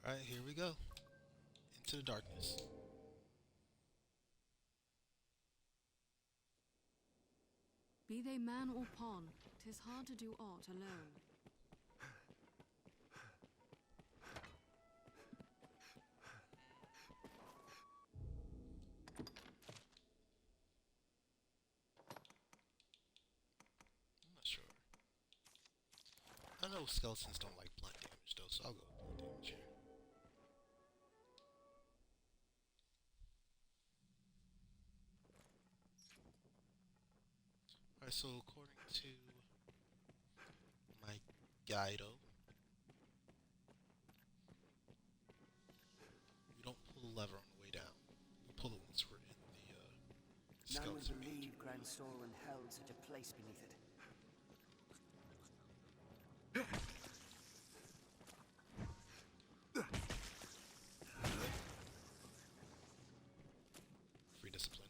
Alright, here we go. Into the darkness. Be they man or pawn, 'tis hard to do aught alone. I'm not sure. I know skeletons don't like blunt damage though, so I'll go with blunt damage here. Alright, so according to my guido, we don't pull the lever on the way down. We pull it once we're in the None would skeleton page. believe Grand Soren held such a place beneath it. Free discipline.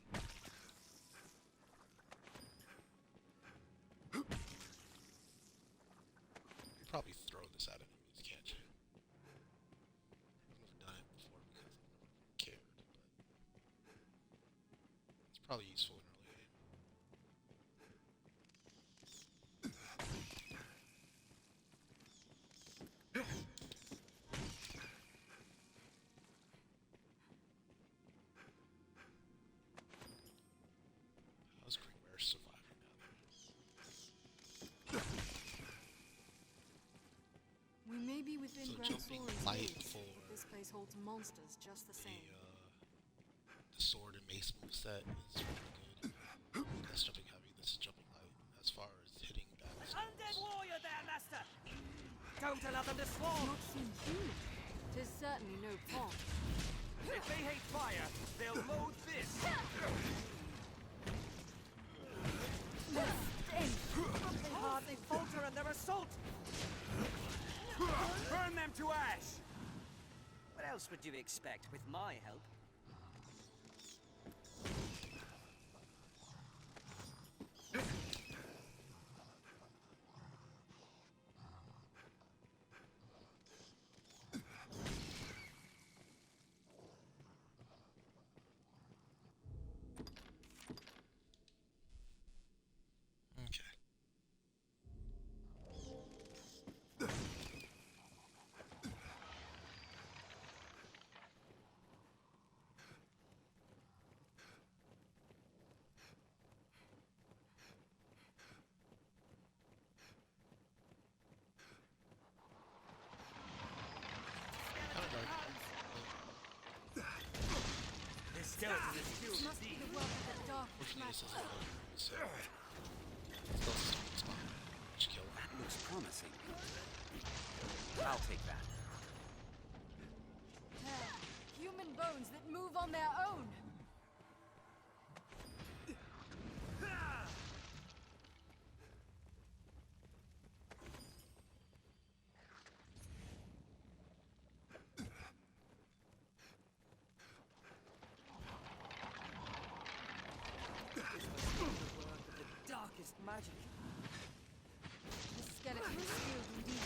You probably throw this at enemies, can't you? I've never done it before because I've never cared, but it's probably useful in early game. How's Greenware surviving now? We may be within So Grand jumping Soren's light gates, for but this place holds monsters just the same. The sword and mace moveset is really good. That's jumping heavy, this is jumping light. As far as hitting battles Undead goes. warrior there, master! Don't allow them to swarm! Not seem human. 'Tis certainly no pawn. If they hate fire, they'll loathe this! They hardly falter in their assault! Burn them to ash! What else would you expect with my help? Okay. Kinda dark. This skeleton is still Must be deep. the work of the dark Fortunately, this magic. isn't a so still some spot. Just kill That looks promising. I'll take that. Human bones that move on their own. This must be the work of the darkest magic. The skeleton is skilled indeed.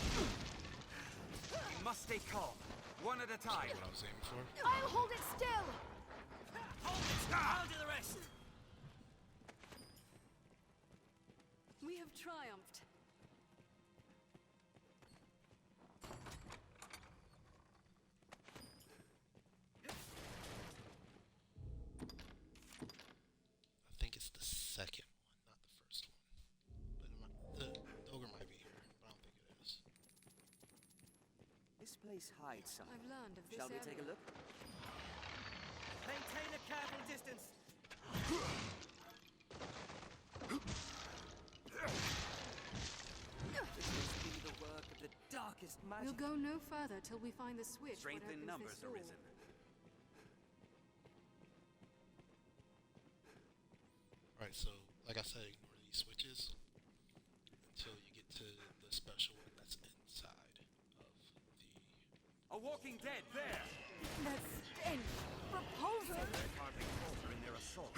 We must stay calm, one at a time. what I was aiming for. I'll hold it still! Hold it! I'll do the rest! We have triumphed. I think it's the second one, not the first one. But the ogre might be here, but I don't think it is. This place hides something. I've learned of this Shall we area. take a look? Maintain a careful distance. This must be the work of the darkest magic. We'll go no further till we find the switch. Strength what in opens numbers, this door. Arisen. Alright, so like I said, ignore these switches until you get to the special one that's inside of the. A walking dead there! That stench! Repulsive! They hardly falter in their assault.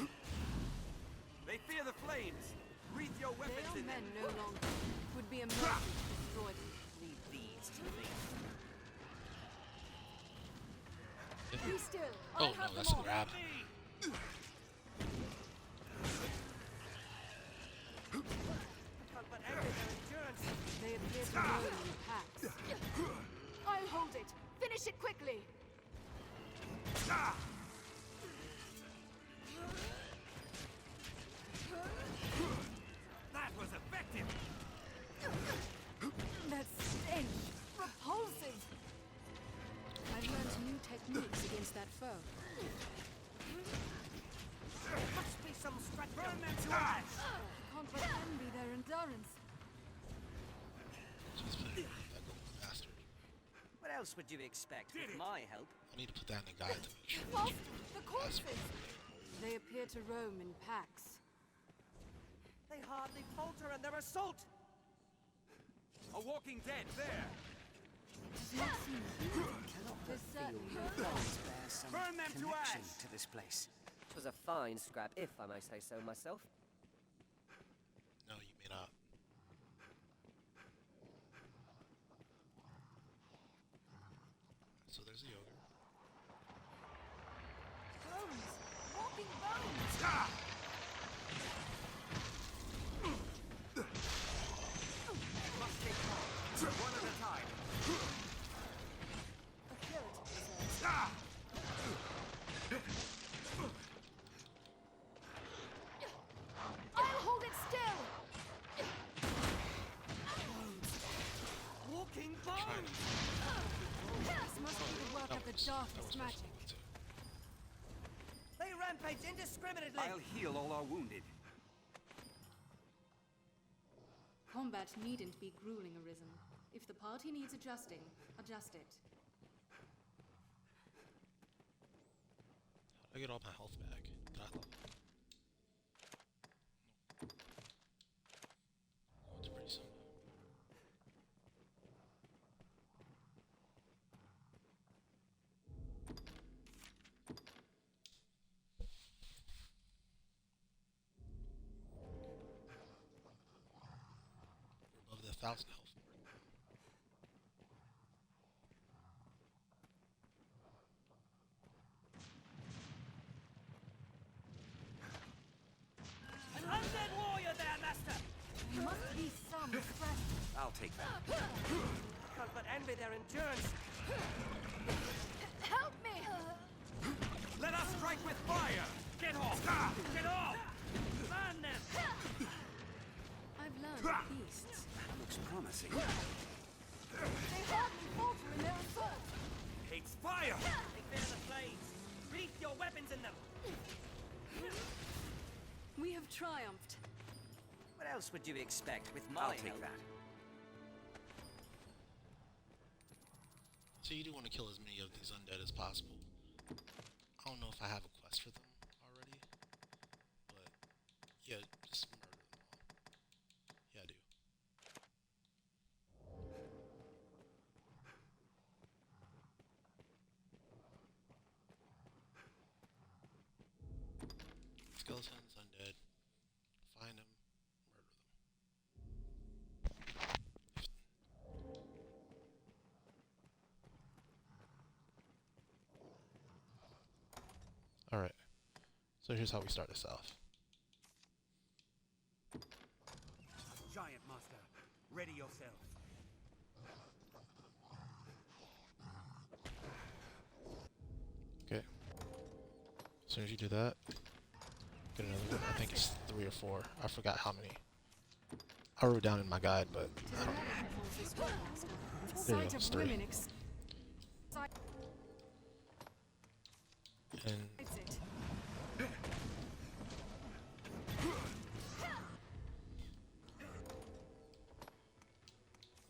They fear the flames! Wreath your They weapons are in men them! no longer. It would be a mercy to destroy them. Leave these to me. Be still. Oh I no, have them that's a all. grab. But envy their endurance. They appear to roam in packs. I'll hold it. Finish it quickly. That was effective. That stench. Repulsive. I've learned new techniques against that foe. There must be some stratagem. Burn them to ash. I can't but envy their endurance. Just put it in that golden bastard. What else would you expect with my help? I need to put that in the guide to make sure. Fast! The corpses! They appear to roam in packs. They hardly falter in their assault. A walking dead there. Does not seem human. There's certainly no Gods bear some Burn them to connection ash. to this place. It was a fine scrap, if I may say so myself. No, you may not. So there's the ogre. bones! Walking bones! Must take one at a time. A puritan deserves. I'll hold it still! Walking bones! This must be the work of the darkest magic. They rampage indiscriminately. I'll heal all our wounded. Combat needn't be grueling, Arisen. If the party needs adjusting, adjust it. I get all my health back. Did I thought. Oh, it's pretty simple. We're above the 1,000 health mark. An undead warrior there, master. There must be some strategy. I'll take that. Can't but envy their endurance. Help me! Let us strike with fire. Get off. Get off. Burn them. I've learned the beasts. Looks promising. They hardly falter in their assault. Hates fire. They fear the flames. Wreath your weapons in them. We have triumphed. What else would you expect with my I'll help? take that. So you do want to kill as many of these undead as possible. I don't know if I have a quest for them already, but yeah, just murder them all. Yeah, I do. Skeletons, undead. Find them, murder them. Alright, so here's how we start this off. Giant master, ready yourself. Okay. As soon as you do that, get another one. I think it's 3 or 4. I forgot how many. I wrote it down in my guide, but I don't know. There you go, it's 3. And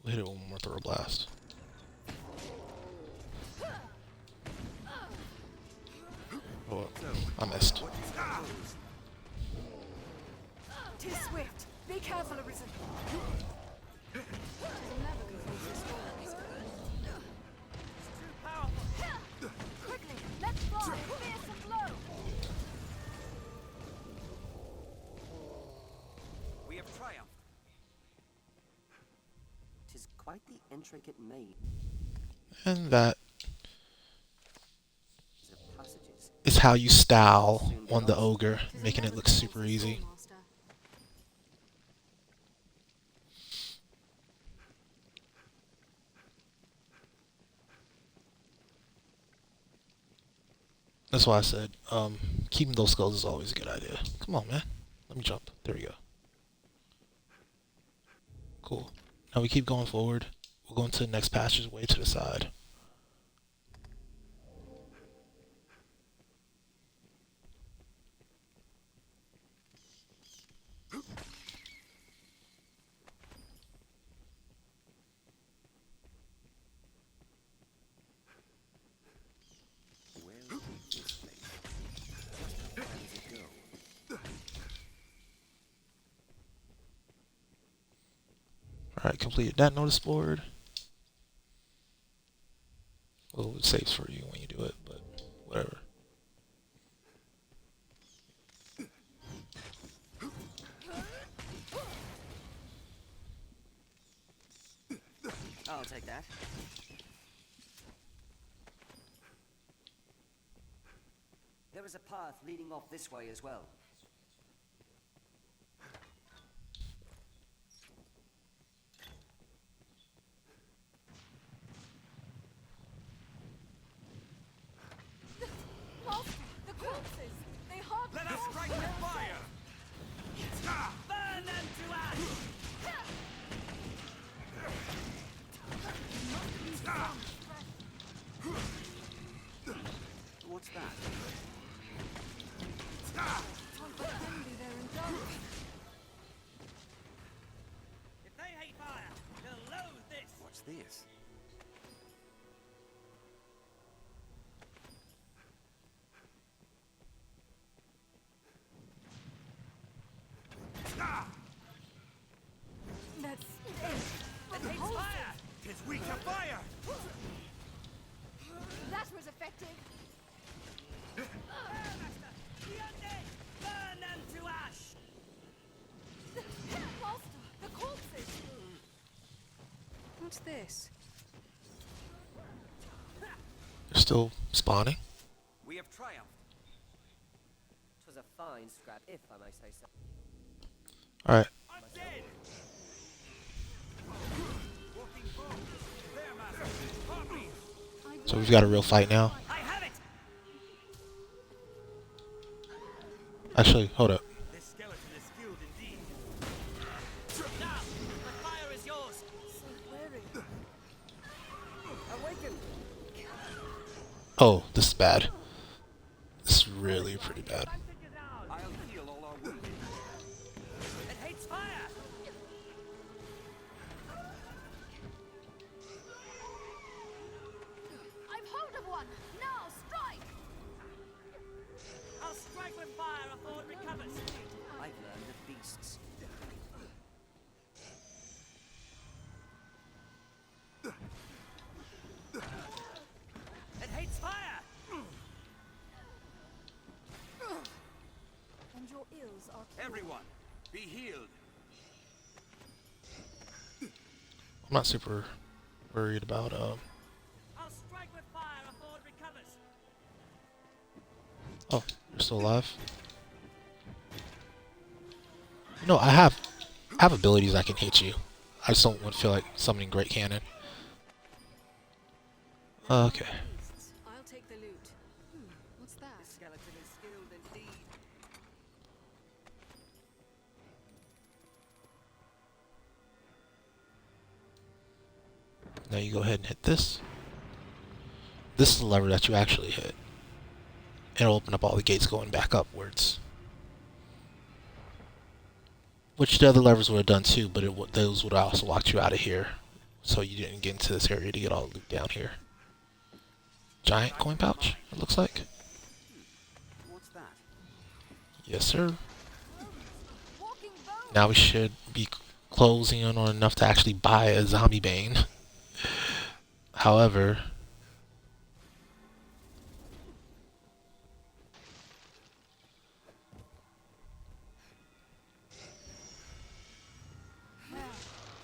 we'll hit it with one more throw blast. Oh, I missed. Tis swift. Be careful, Arisen. You'll never confuse this storm. Too powerful. Quickly, let's fly! Fearsome blow! We have triumphed. Tis quite the intricate maze. And that how you style on the ogre, making it look super easy. That's why I said keeping those skulls is always a good idea. Come on, man. Let me jump. There we go. Cool. Now we keep going forward. We'll go into the next passageway to the side. Alright, completed that notice board. Well, it saves for you when you do it, but whatever. I'll take that. There is a path leading off this way as well. Master, the corpses! They hug Let us strike with fire! Burn them to ash! What's that? If they hate fire, they'll loathe this! What's this? That's It hates fire! Tis weak to fire! that was effective. Master! The undead! Burn them to ash! Master, the corpses! What's this? They're still spawning. We have triumphed. 'Twas a fine scrap, if I may say so. Alright, Undead! Walking bones! There, master! Harpies! so we've got a real fight now. I have it! Actually, hold up. This skeleton is skilled indeed. Now, the fire is yours! So wary. Awaken! Oh, this is bad. This is really pretty bad. I'll heal all our wounded. It hates fire! I've hold of one! Now, strike! I'll strike with fire before it recovers. I've learned of beasts. It hates fire! And your ills are cured. Everyone, be healed. I'm not super worried about I'll strike with fire before it recovers. oh, you're still alive. You know, I have abilities that can hit you. I just don't want to feel like summoning Great Cannon. Okay. Beasts. I'll take the loot. What's This that? skeleton is skilled indeed. Now you go ahead and hit this. This is the lever that you actually hit. It'll open up all the gates going back upwards. Which the other levers would have done too, but those would have also locked you out of here. So you didn't get into this area to get all the loot down here. Giant coin pouch, it looks like. What's that? Yes, sir. Walking bones! Now we should be closing in on enough to actually buy a zombie bane. However,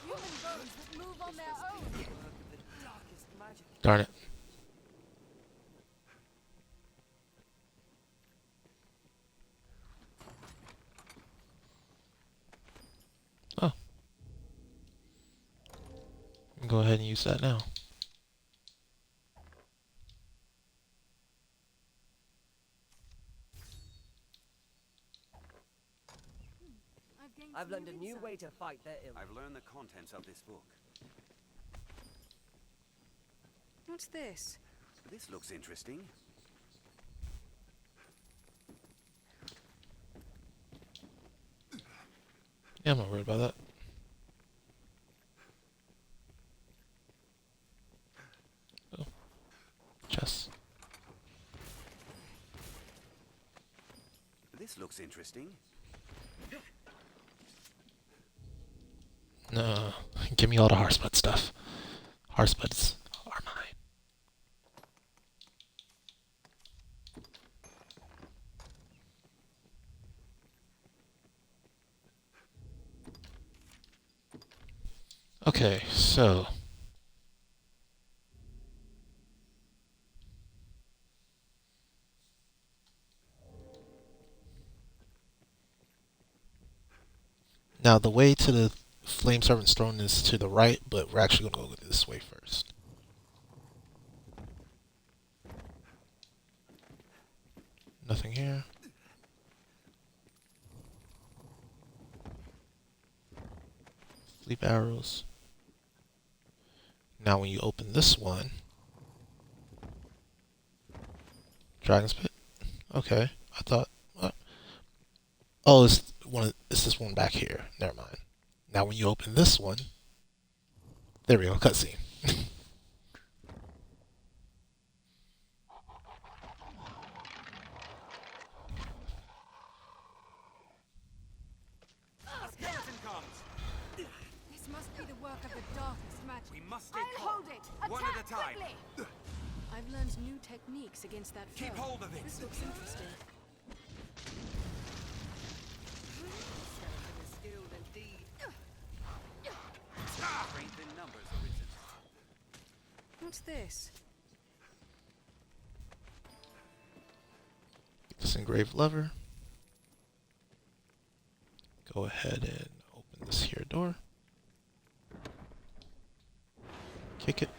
Human bones that move on their own! Work of the darkest magic. darn it. go ahead and use that now. I've learned a new way to fight their ill. I've learned the contents of this book. What's this? This looks interesting. Yeah, I'm not worried about that. Oh. Chess. This looks interesting. No, give me all the Hearthspud stuff. Hearthspuds are mine. Okay, so now the way to the Flame Servant's Throne is to the right, but we're actually going to go this way first. Nothing here. Sleep arrows. Now when you open this one, Dragon's Pit. Okay, I thought. What? Oh, it's this one back here. Never mind. Now when you open this one, there we go. Cutscene. A skeleton comes! This must be the work of the darkest magic. We must stay I'll calm. hold it. One Attack at a time. quickly. I've learned new techniques against that foe. Keep hold of it. This looks interesting. Skeleton is skilled indeed. Strength in numbers, Arisen. What's this? This engraved lever. Go ahead and open this here door. Kick it.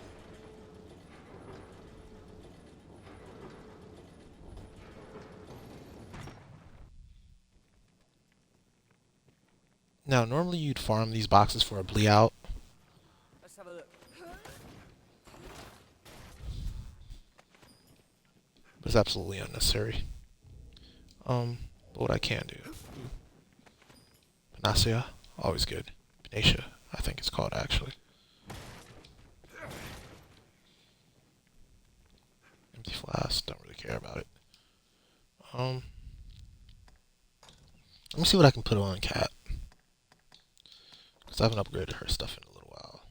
Now, normally you'd farm these boxes for a bleed out. Let's have a look. But it's absolutely unnecessary. But what I can do. Panacea, always good. Panacea, I think it's called actually. Empty flask, don't really care about it. Let me see what I can put on Cat. Because I haven't upgraded her stuff in a little while.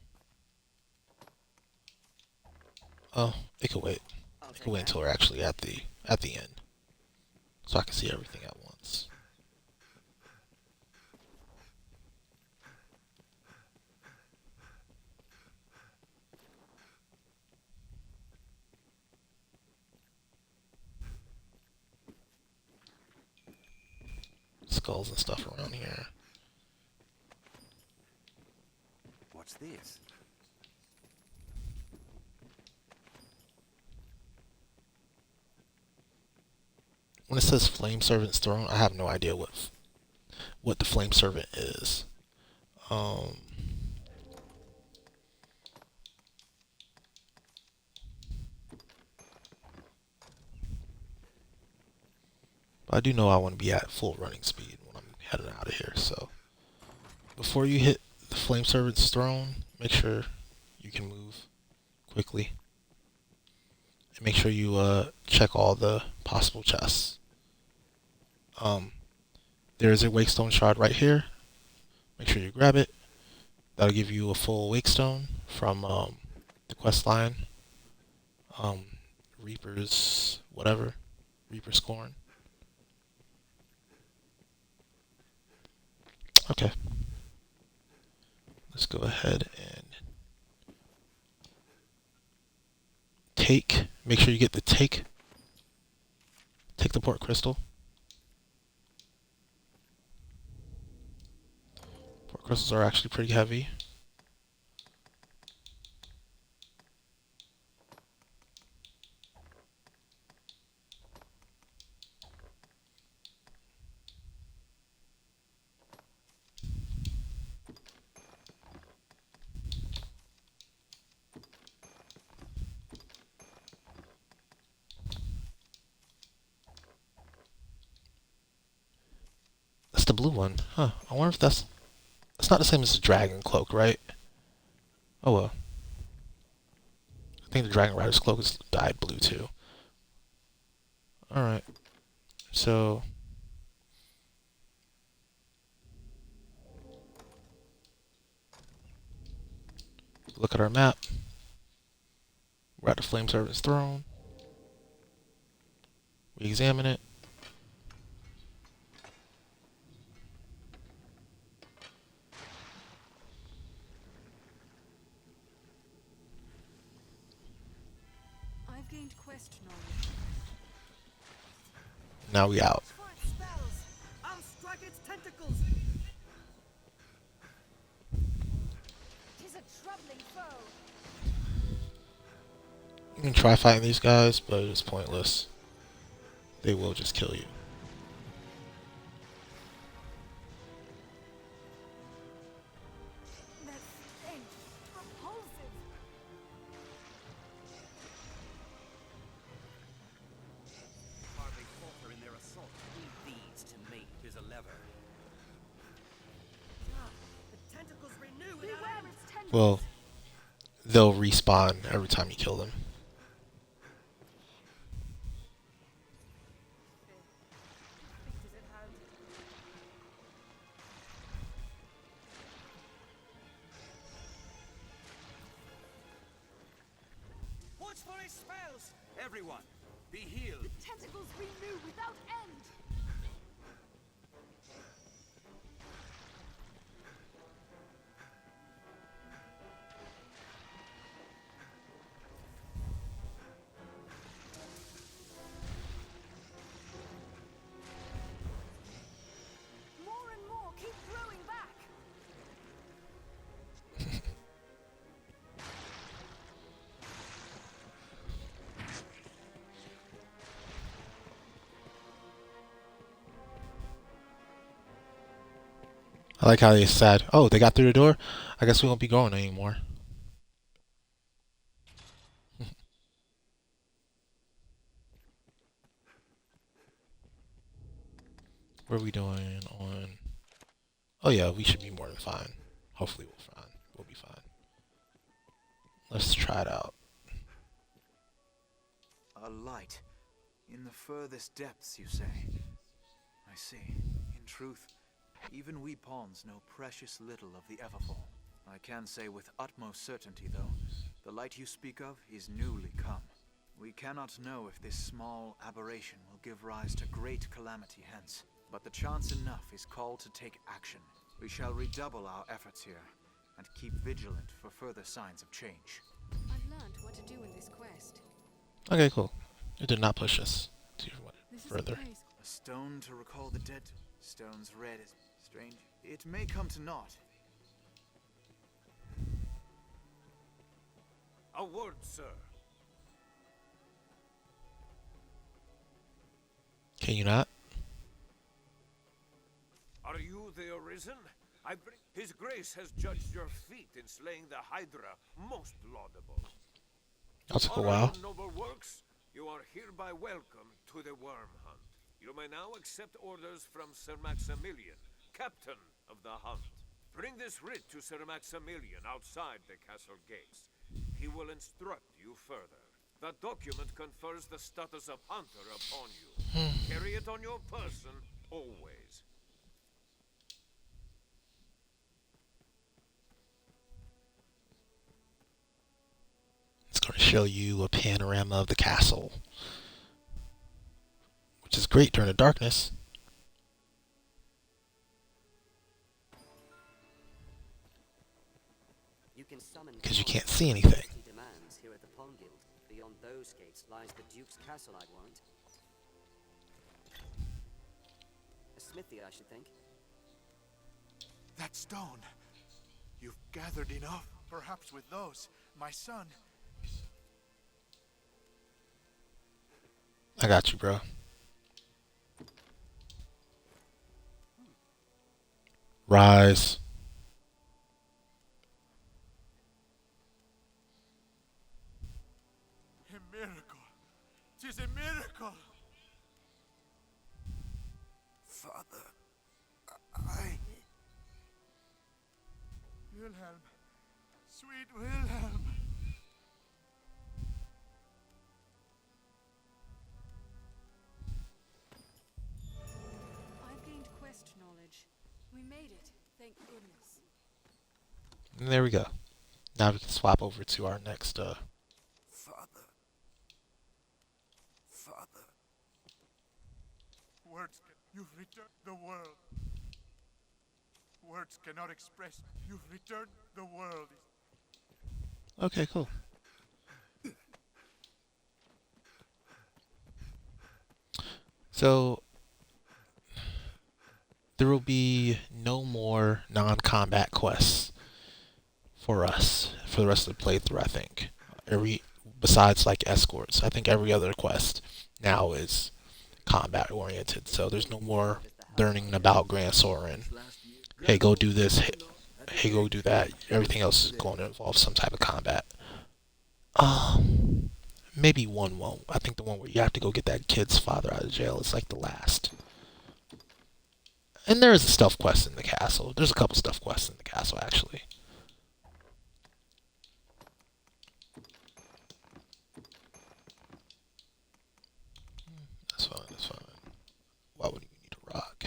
Oh, it could wait. It could wait until we're actually at the end. So I can see everything at once. Skulls and stuff around here. What's this? When it says Flame Servant's Throne, I have no idea what the Flame Servant is. I do know I want to be at full running speed when I'm heading out of here, so before you hit the Flame Servant's Throne, make sure you can move quickly. And make sure you check all the possible chests. There is a Wakestone shard right here. Make sure you grab it. That'll give you a full Wakestone from the quest line. Reaper's whatever. Reaper's Scorn. Okay. Let's go ahead and make sure you get the take the port crystal. Port crystals are actually pretty heavy. the blue one. Huh. I wonder if that's... It's not the same as the dragon cloak, right? Oh well. I think the dragon rider's cloak is dyed blue too. Alright. So... Look at our map. We're at the Flame Servant's throne. We examine it. I've gained quest knowledge. Now we out. For its spells! Unstrike its tentacles! Tis a troubling foe. You can try fighting these guys, but it's pointless. They will just kill you. That stench, repulsive. Far they falter in their assault. Leave these to me. 'Tis a lever. Ah, the tentacles renew without Beware end. its tendrils. Well, they'll respawn every time you kill them. Fate is at hand. Watch for his spells! Everyone, be healed. The tentacles renew without end. More and more keep growing back. I like how they said, oh, they got through the door? I guess we won't be going anymore. What are we doing on... Oh yeah, we should be more than fine. Hopefully we'll be fine. Let's try it out. A light. In the furthest depths, you say? I see. In truth, even we pawns know precious little of the Everfall. I can say with utmost certainty, though, the light you speak of is newly come. We cannot know if this small aberration will give rise to great calamity hence, but the chance enough is called to take action. We shall redouble our efforts here, and keep vigilant for further signs of change. I've learned what to do in this quest. Okay, cool. It did not push us too This is further. the place. A stone to recall the dead. Stone's red is strange. It may come to naught. A word, sir. Can you not? Are you the Arisen? His grace has judged your feat in slaying the Hydra, most laudable. That took a Honor while. your noble works, you are hereby welcome to the Worm Hunt. You may now accept orders from Sir Maximilian, captain of the hunt. Bring this writ to Sir Maximilian outside the castle gates. He will instruct you further. The document confers the status of hunter upon you. Carry it on your person, always. It's going to show you a panorama of the castle, which is great during the darkness. Because you can't see anything. Demands here at the Pawn Guild. Beyond those gates lies the Duke's castle, I'd warrant. A smithy, I should think. That stone! You've gathered enough, perhaps with those. My son. I got you, bro. Rise. A miracle! 'Tis a miracle! Father, Wilhelm. Sweet Wilhelm. I've gained quest knowledge. We made it, thank goodness. And there we go. Now we can swap over to our next, Father. Father. Words can... You've returned the world. Words cannot express. You've returned the world. Okay, cool. So, there will be no more non-combat quests for us for the rest of the playthrough, I think. Besides, like, escorts. I think every other quest now is combat-oriented, so there's no more learning about Grand Sorin. Hey, go do this. Hey, go do that. Everything else is going to involve some type of combat. Maybe one won't. I think the one where you have to go get that kid's father out of jail is like the last. And there is a stealth quest in the castle. There's a couple stealth quests in the castle, actually. That's fine, that's fine. Why would you need a rock?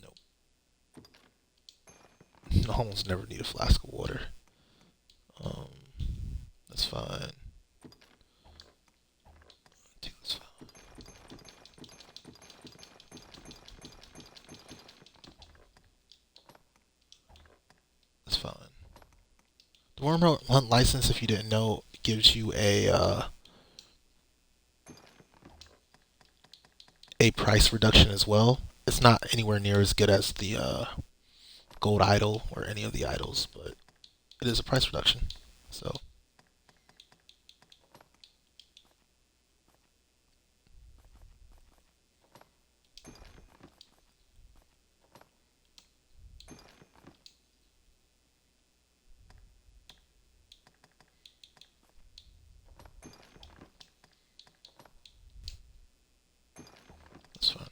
Nope. Almost never need a flask of water. That's fine. That's fine. That's fine. The Wormhole Hunt license, if you didn't know, gives you a price reduction as well. It's not anywhere near as good as the gold idol or any of the idols, but it is a price reduction. So that's fine.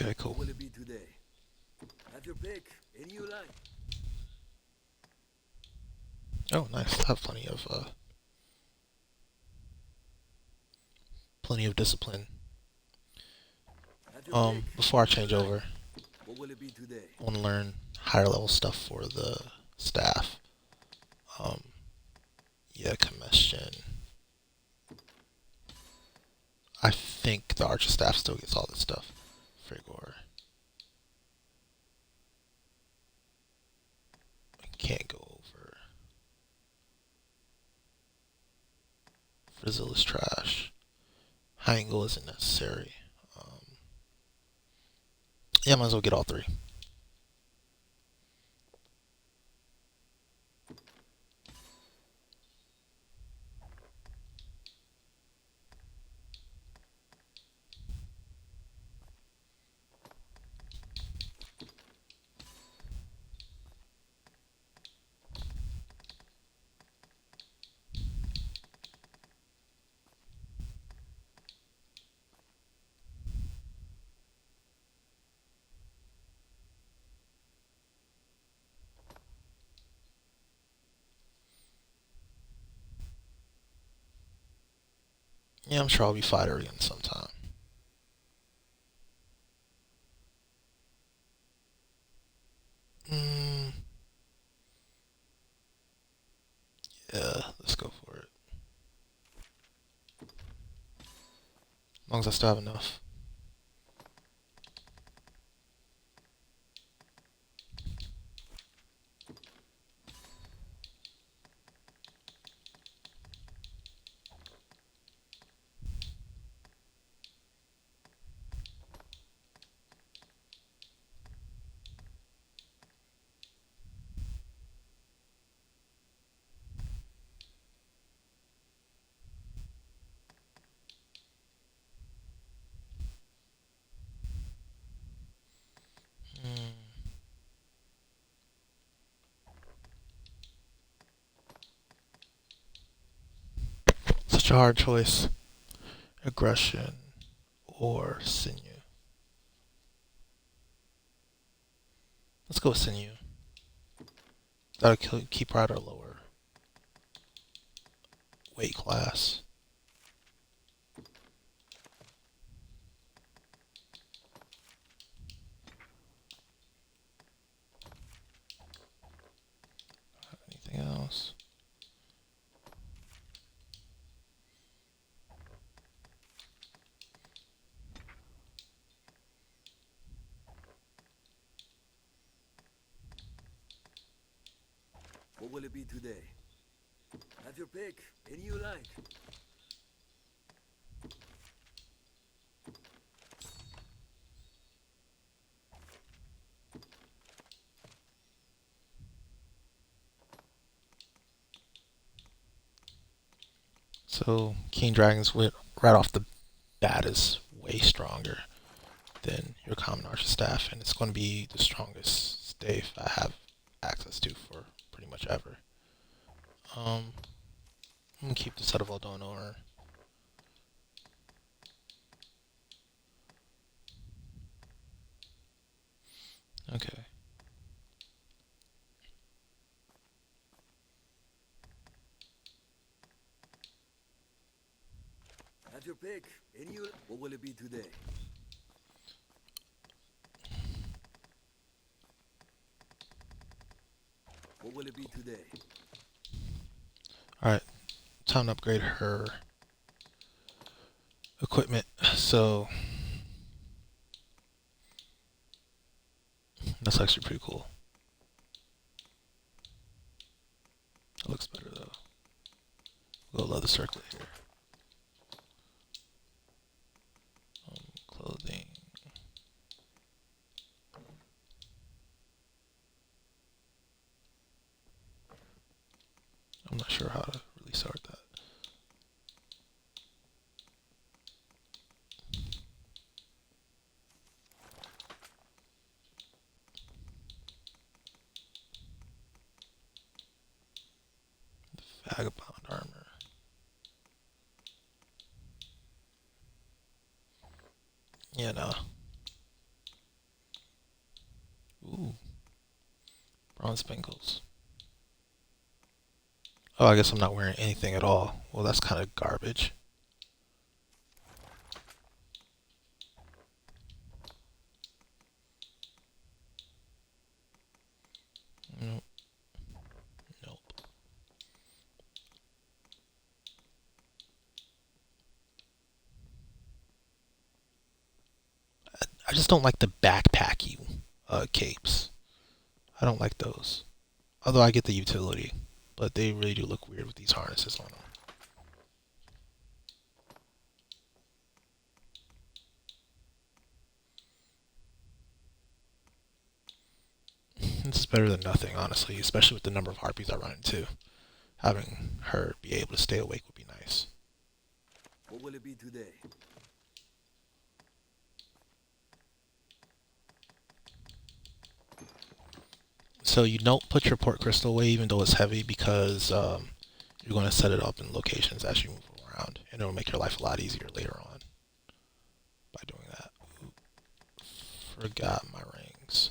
Okay, cool. What will it be today? Have your pick. Any you like. Oh, nice. I have plenty of discipline. Have your pick. Before I change over, What will it be today? I want to learn higher level stuff for the staff. Yeah, combustion. I think the archer staff still gets all this stuff. Frigor. I can't go over. Frizzle is trash. High angle isn't necessary. Yeah, might as well get all three. Yeah, I'm sure I'll be fighter again sometime. Yeah, let's go for it. As long as I still have enough. It's a hard choice. Aggression or sinew. Let's go with sinew. That'll keep her at our lower weight class. Anything else? What will it be today? Have your pick. Any you like. So King Dragon's Wit right off the bat is way stronger than your common Archer Staff, and it's going to be the strongest staff I have access to for pretty much ever. I'm gonna keep the set of Aldonor. Okay. Have your pick. Any you. What will it be today? What will it be today? Alright, time to upgrade her equipment. So that's actually pretty cool. It looks better though. We'll go leather circlet here. Clothing. I'm not sure how to really sort that. Vagabond armor. Yeah, no. Ooh. Bronze spangles. Oh, I guess I'm not wearing anything at all. Well, that's kind of garbage. Nope. Nope. I just don't like the backpacky capes. I don't like those. Although I get the utility, but they really do look weird with these harnesses on them. This is better than nothing, honestly, especially with the number of harpies I run into. Having her be able to stay awake would be nice. What will it be today? So you don't put your port crystal away even though it's heavy because you're going to set it up in locations as you move around, and it'll make your life a lot easier later on by doing that. Ooh, forgot my rings.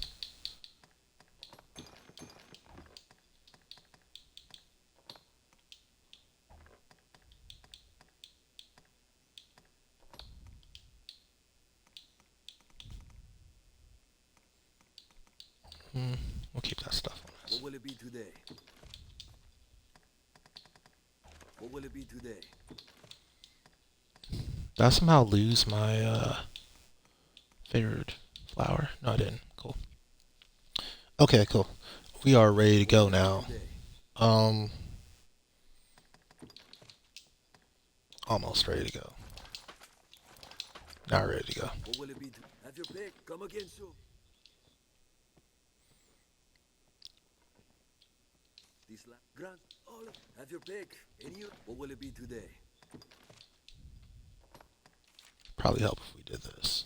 We'll keep that stuff on us. What will it be today? What will it be today? Did I somehow lose my favorite flower? No, I didn't. Cool. Okay, cool. We are ready to go now. Almost ready to go. Not ready to go. What will it be? Have your pick. Come again soon. This Grant, all have your pick. Any you. What will it be today? Probably help if we did this.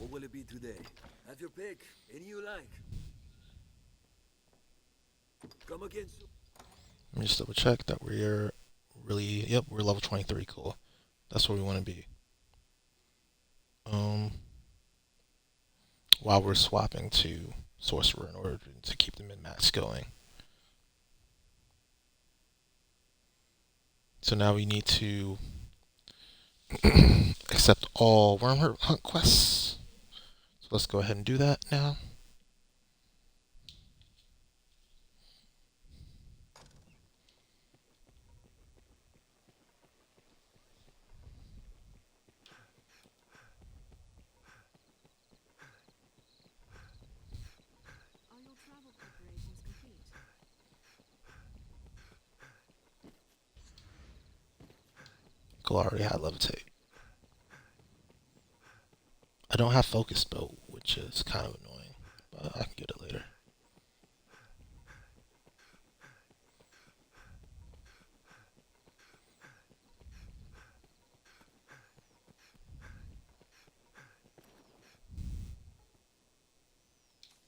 What will it be today? Have your pick. Any you like. Come again soon. Let me just double check that we're really, yep, we're level 23, cool. That's where we want to be. While we're swapping to Sorcerer in order to keep the min-max going. So now we need to accept all Worm Hunt quests. So let's go ahead and do that now. Are your travel preparations complete? Cool, I already had levitate. I don't have focus bow, which is kind of annoying, but I can get it later.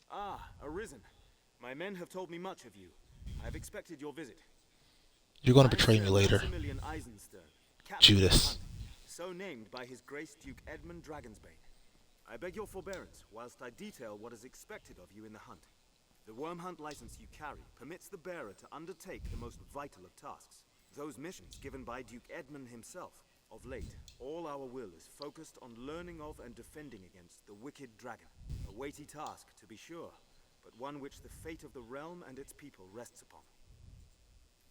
Ah, Arisen. My men have told me much of you. I have expected your visit. You're going I to am betray Sir me later, Maximilian Eisenstern, captain of the Judas. hunt, so named by his grace Duke Edmund Dragonsbane. I beg your forbearance whilst I detail what is expected of you in the hunt. The worm hunt license you carry permits the bearer to undertake the most vital of tasks, those missions given by Duke Edmund himself. Of late, all our will is focused on learning of and defending against the wicked dragon. A weighty task, to be sure, but one which the fate of the realm and its people rests upon.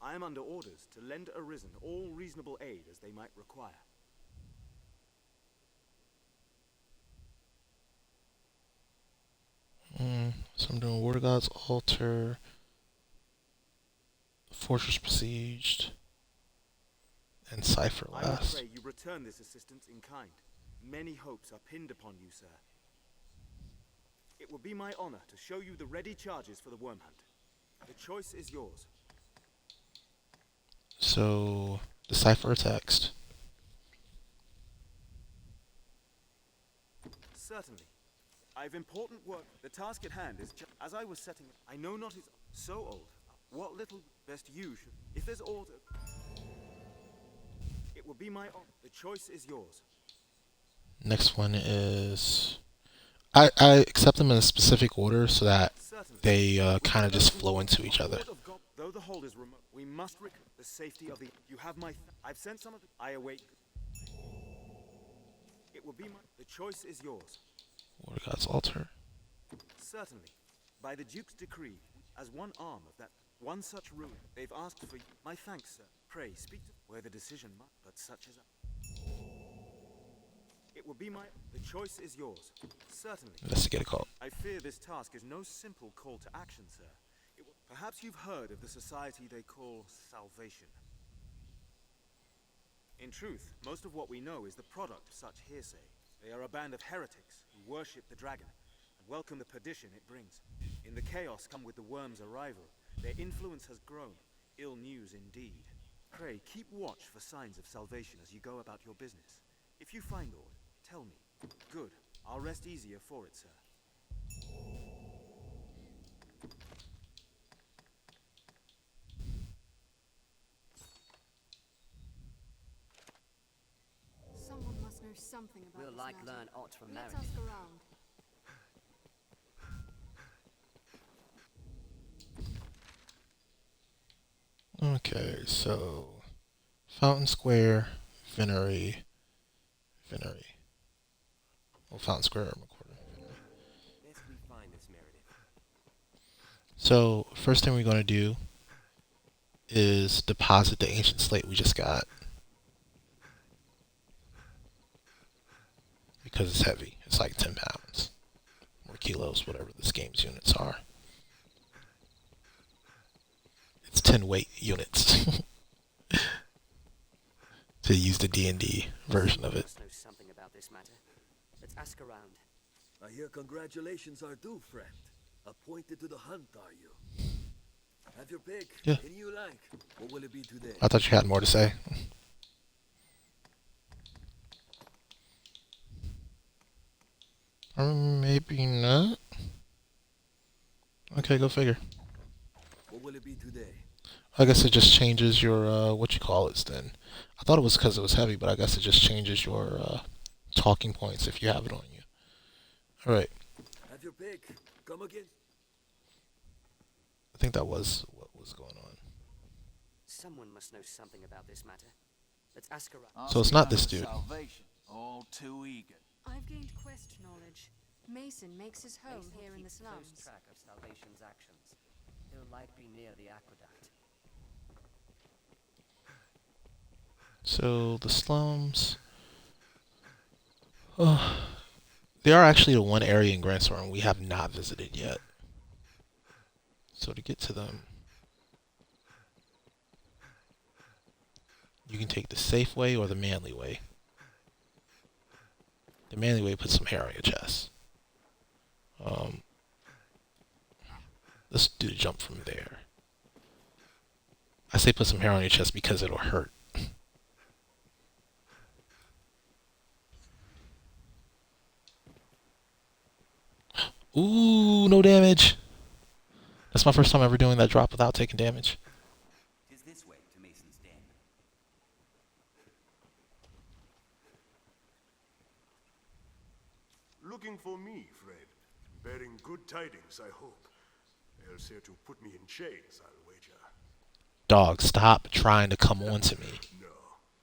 I am under orders to lend Arisen all reasonable aid as they might require. So I'm doing Water God's Altar, Fortress Besieged, and Cypher I would last. pray you return this assistance in kind. Many hopes are pinned upon you, sir. It will be my honor to show you the ready charges for the worm hunt. The choice is yours. So, decipher a text. Certainly. I have important work. The task at hand is just as I was setting it. I know not is so old. What little best you should. If there's order, it will be my honor. The choice is yours. Next one is... I accept them in a specific order so that Certainly. they kind of just flow into each other. Though the hold is remote, we must the safety of the. You have my. I've sent some of the. I await. It will be my. The choice is yours. Water God's Altar. Certainly. By the Duke's decree, as one arm of that, one such ruin, they've asked for my thanks, sir. Pray, speak to where the decision must, but such as it will be my. The choice is yours. Certainly. Investigate a call. I fear this task is no simple call to action, sir. Perhaps you've heard of the society they call Salvation. In truth, most of what we know is the product of such hearsay. They are a band of heretics who worship the dragon and welcome the perdition it brings. In the chaos come with the worm's arrival, their influence has grown. Ill news indeed. Pray, keep watch for signs of salvation as you go about your business. If you find aught, tell me. Good. I'll rest easier for it, sir. Someone must know something about We'll this like matter. learn aught from Let's Meredith. ask around. Okay, so Fountain Square, Venery. Well, Fountain Square, McCorder. Best we find this Meredith. So first thing we're going to do is deposit the ancient slate we just got because it's heavy. It's like 10 pounds or kilos, whatever this game's units are. It's 10 weight units to use the D&D version of it. Must know something about this matter. Let's ask around. I hear congratulations are due, friend. Appointed to the hunt, are you? Have your pick. Yeah. Any you like. What will it be today? I thought you had more to say. Or maybe not. Okay, go figure. What will it be today? I guess it just changes your, what you call it then. I thought it was because it was heavy, but I guess it just changes your, talking points if you have it on you. Alright. Have your pick. Come again. I think that was what was going on. Someone must know something about this matter. Let's ask around. So it's not this dude. Salvation. All too eager. I've gained quest knowledge. Mason makes his home Mason here in the keeps close slums. track of Salvation's actions. He'll likely be near the aqueduct. So the slums. Oh, they are actually the one area in Grand Soren we have not visited yet. So to get to them, you can take the safe way or the manly way. The manly way puts some hair on your chest. Let's do the jump from there. I say put some hair on your chest because it'll hurt. Ooh, no damage. That's my first time ever doing that drop without taking damage. Is this way to Mason's den? Looking for me, Fred. Bearing good tidings, I hope. Else here to put me in chains, I'll wager. Dog, stop trying to come on to me. No,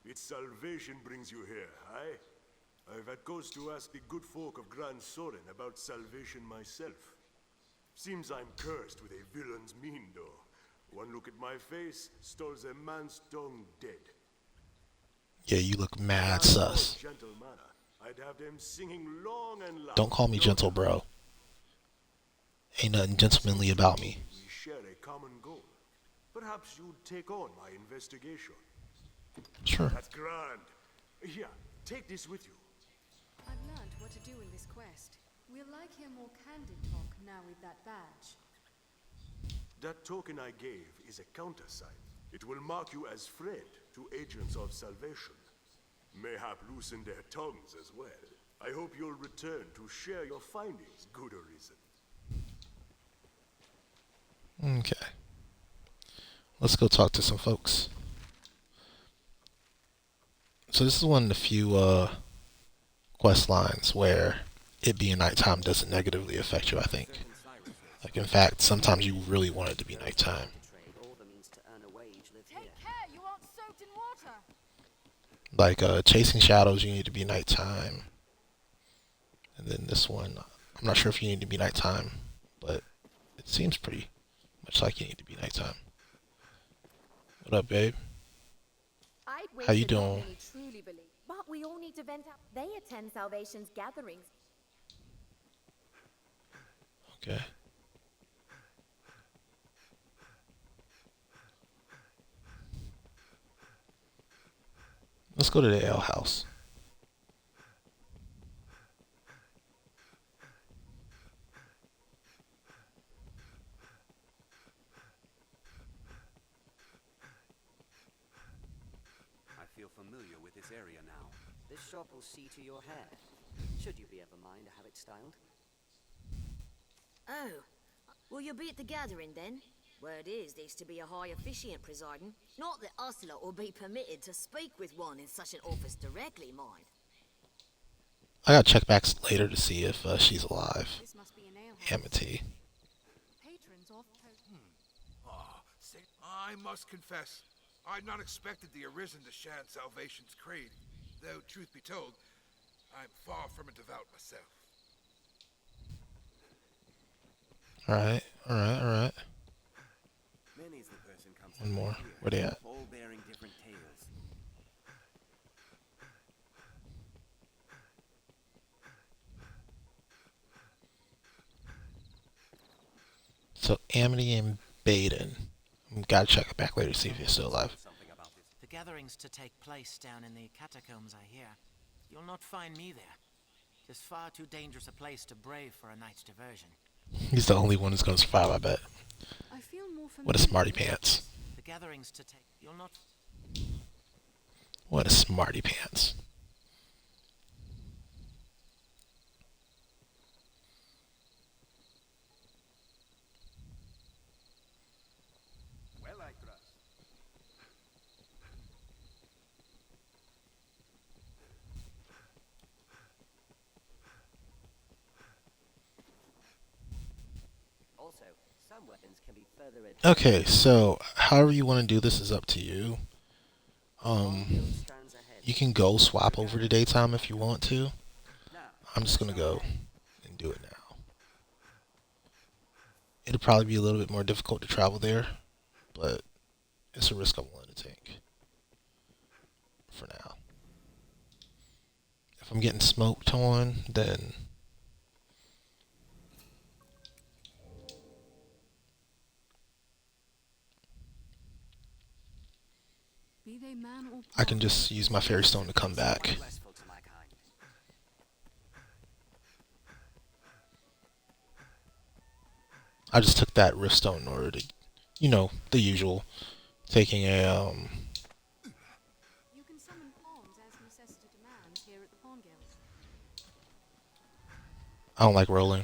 it's salvation brings you here, aye? I've had cause to ask the good folk of Grand Soren about salvation myself. Seems I'm cursed with a villain's mien, though. One look at my face, stalls a man's tongue dead. Yeah, you look mad sus. Gentle manner, I'd have them singing long and loud. Don't call me gentle, bro. Ain't nothing gentlemanly about me. We share a common goal. Perhaps you'd take on my investigation. Sure. That's grand. Here, take this with you. I've learned what to do in this quest. We'll like hear more candid talk now with that badge. That token I gave is a countersign. It will mark you as friend to agents of salvation. Mayhap loosen their tongues as well. I hope you'll return to share your findings, good Arisen. Okay. Let's go talk to some folks. So this is one of the few quest lines where it being nighttime doesn't negatively affect you, I think. Like, in fact, sometimes you really want it to be nighttime. Take care, you aren't soaked in water. Like, chasing shadows, you need to be nighttime. And then this one, I'm not sure if you need to be nighttime, but it seems pretty much like you need to be nighttime. What up, babe? How you doing? Truly believe, but we all need to vent out. They attend Salvation's gatherings. Okay. Let's go to the ale house. I feel familiar with this area now. This shop will see to your hair. Should you be ever mind to have it styled? Oh, will you be at the gathering then? Word is there's to be a high officiant presiding. Not that us lot will be permitted to speak with one in such an office directly, mind. I gotta check back later to see if she's alive. This must be an alehouse. Amity. Patrons off I must confess, I'd not expected the Arisen to shan Salvation's creed. Though, truth be told, I'm far from a devout myself. Alright, alright, alright. Many's the person comes One more. here, Where they at? all bearing different tales. So, Amity and Baden. Gotta check it back later to see if you're still alive. Something about this. The gathering's to take place down in the catacombs, I hear. You'll not find me there. It's far too dangerous a place to brave for a night's diversion. He's the only one who's gonna survive, I bet. I feel more What a smarty pants. The gathering's to take... You'll not... What a smarty pants. Also, some weapons can be further advanced. Okay, so however you want to do this is up to you. Pawn Guild stands ahead. You can go swap over to daytime if you want to. Now, I'm just gonna go and do it now. It'll probably be a little bit more difficult to travel there, but it's a risk I'm willing to take for now. If I'm getting smoked on, then Be they man or I can just use my fairy stone to come back. restful to my kind. I just took that rift stone in order to, you know, the usual, taking a You can summon pawns as necessity demands here at the Pawn Guild. I don't like rolling.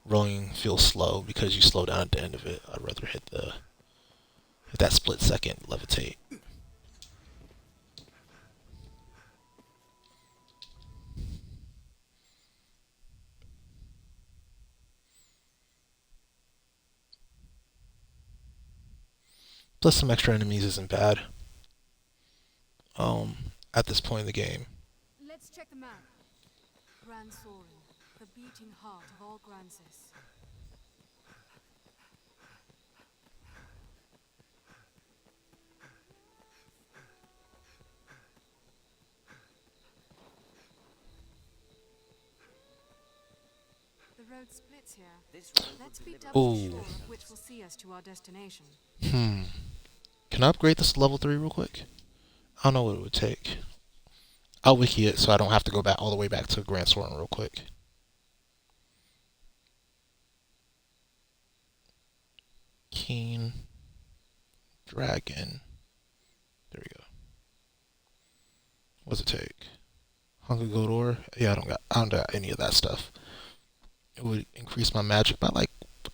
Rolling feels slow because you slow down at the end of it. I'd rather hit that split second levitate. Plus some extra enemies isn't bad. At this point in the game. Let's check the map. Grand Sorin, the beating heart of all Gransis. The road splits here. This road Let's would be deliver double Ooh. sure of which will see us to our destination. Can I upgrade this to level 3 real quick? I don't know what it would take. I'll wiki it so I don't have to go back all the way back to Grand Sorin real quick. Keen Dragon. There we go. What's it take? Hunger Gold Ore? Yeah, I don't got any of that stuff. It would increase my magic by like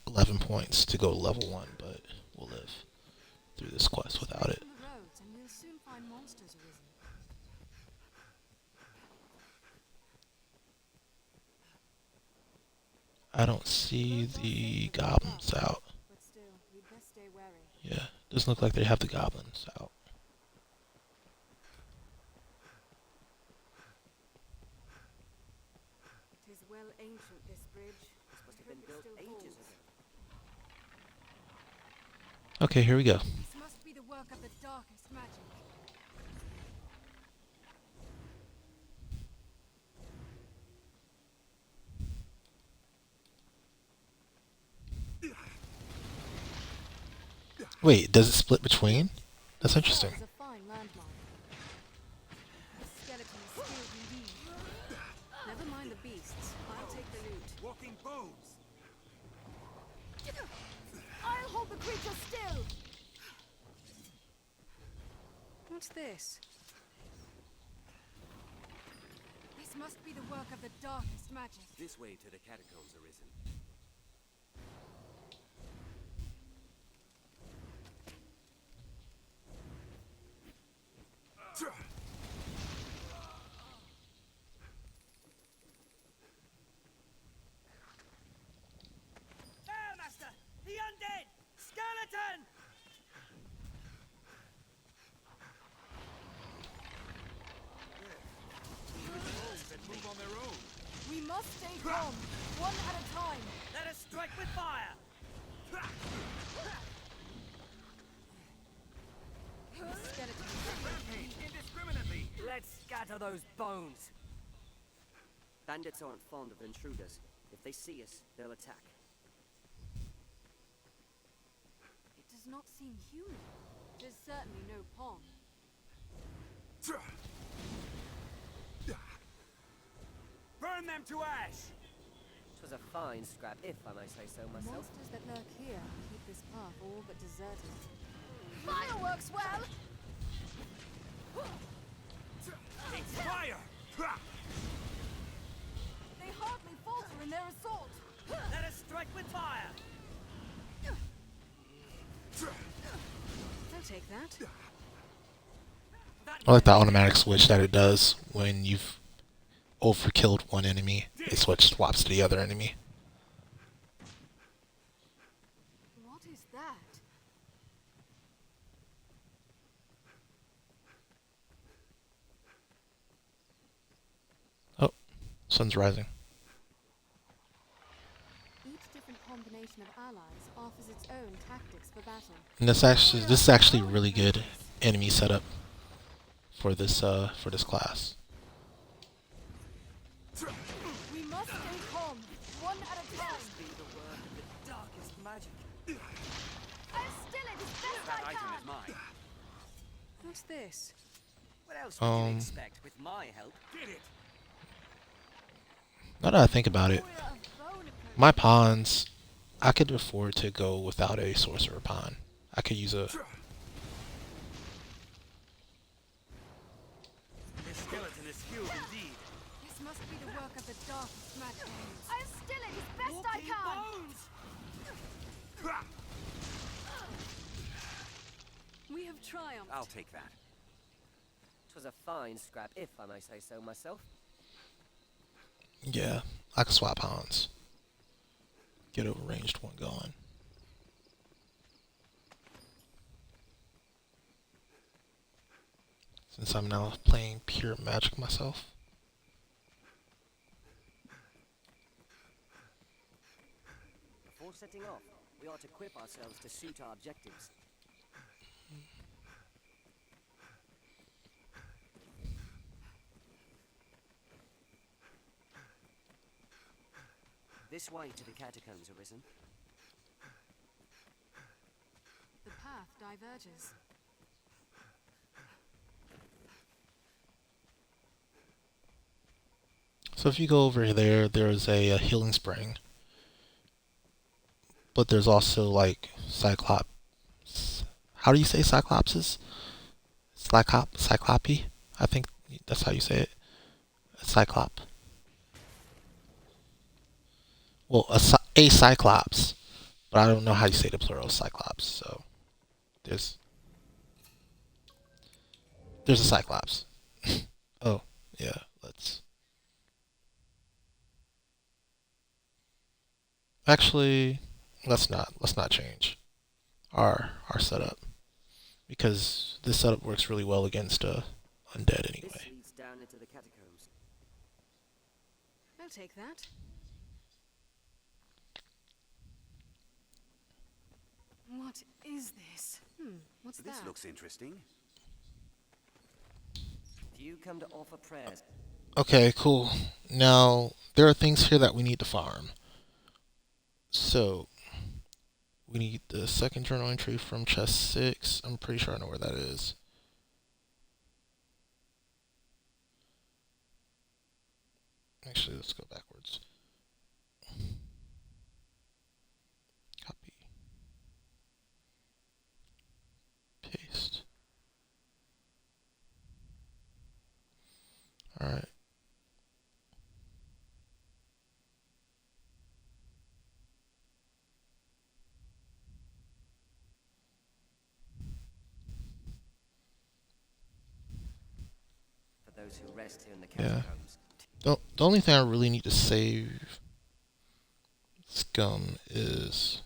11 points to go to level 1, but we'll live through this quest without it. From the roads, and we'll soon find monsters arisen. I don't see the goblins out. But still, we'd best stay wary. Yeah, doesn't look like they have the goblins out. It is well ancient, this bridge. This must have been built ages ago. Okay, here we go. This must be the work of the darkest magic. Wait, does it split between? That's interesting. That is a fine landmark. The skeleton is skilled indeed. Never mind the beasts. I'll take the loot. Walking bones. I'll hold the creature still. What's this? This must be the work of the darkest magic. This way to the catacombs, Arisen. Master! The undead! Skeleton! Move on their own. We must stay calm, one at a time. Let us strike with fire! The skeleton. Indiscriminately. Let's scatter those bones! Bandits aren't fond of intruders. If they see us, they'll attack. It does not seem human. There's certainly no pawn. Burn them to ash! 'Twas a fine scrap, if I may say so myself. Monsters that lurk here keep this path all but deserted. Fire works well! It's fire! They hardly falter in their assault. Let us strike with fire! I'll take that. I like the automatic switch that it does when you've overkilled one enemy. It swaps to the other enemy. Sun's rising. Each different combination of allies offers its own tactics for battle. And this is actually really good enemy setup for this class. We must stay calm, one at a time. Be the work of the darkest magic. I'll still it as best That I item can. is mine. What's this? What else would you expect with my help? Get it. Now that I think about it, my pawns, I could afford to go without a sorcerer pawn. I could use a... This skeleton is skilled indeed. This must be the work of the darkest magic. I'll still it as best I can. We have triumphed. I'll take that. 'Twas a fine scrap, if I may say so myself. Yeah, I could swap pawns. Get a ranged one going. Since I'm now playing pure magic myself. Before setting off, we ought to equip ourselves to suit our objectives. This way to the catacombs, Arisen. The path diverges. So if you go over there, there's a healing spring. But there's also like Cyclops. How do you say Cyclopses? Cyclope? I think that's how you say it. Cyclop. Well, a Cyclops. But I don't know how you say the plural Cyclops. So there's a Cyclops. Oh, yeah, let's... Actually, let's not change our setup, because this setup works really well against undead anyway. This leads down into the catacombs. I'll take that. What is this? What's This that? looks interesting. Do you come to offer prayers? Okay, cool. Now there are things here that we need to farm. So we need the second journal entry from chest 6. I'm pretty sure I know where that is. Actually, let's go backwards. Copy. Paste. Alright. For those who rest here in the Yeah. catacombs. The only thing I really need to save scum is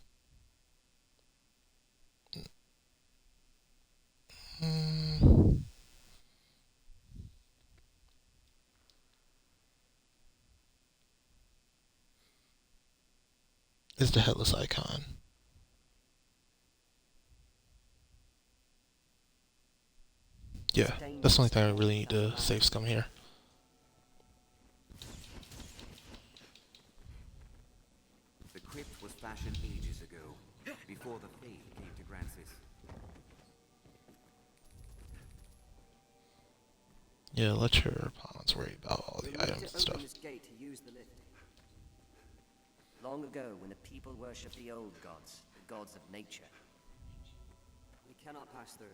the headless icon. Yeah, that's the only thing I really need to save scum here. The crypt was fashioned ages ago, before the faith came to Grancis. Yeah, let your opponents worry about all We'll the need items to and stuff. open this gate to use the lift. Long ago, when the people worshipped the old gods, the gods of nature, we cannot pass through.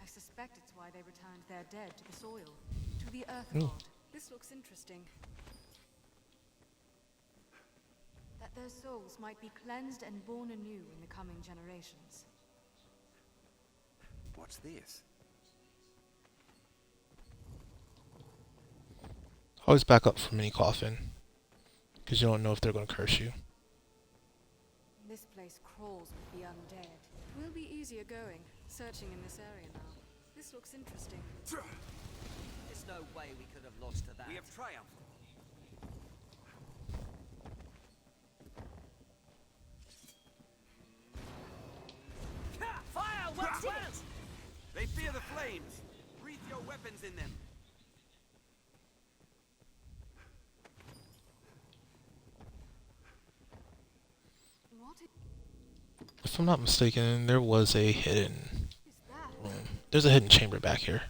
I suspect it's why they returned their dead to the soil, to the earth Ooh. god. This looks interesting. That their souls might be cleansed and born anew in the coming generations. What's this? Always back up from any coffin, because you don't know if they're going to curse you. This place crawls with the undead. Will be easier going, searching in this area now. This looks interesting. There's no way we could have lost to that. We have triumphed. flames in them. What If I'm not mistaken, there was a hidden is that? room. There's a hidden chamber back here.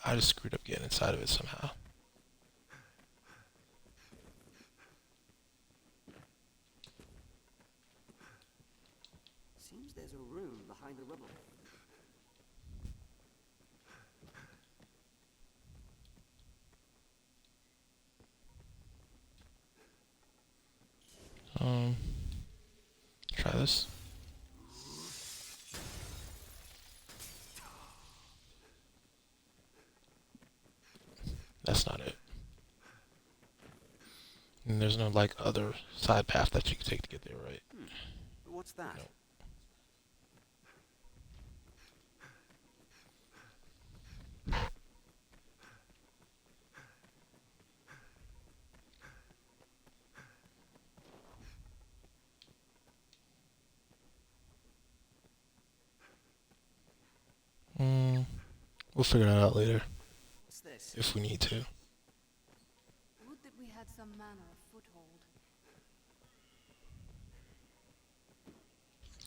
I just screwed up getting inside of it somehow. Seems there's a room behind the rubble. Try this. That's not it. And there's no like other side path that you can take to get there, right? What's that? No. We'll figure that out later What's this? if we need to. Would that we had some manner of foothold.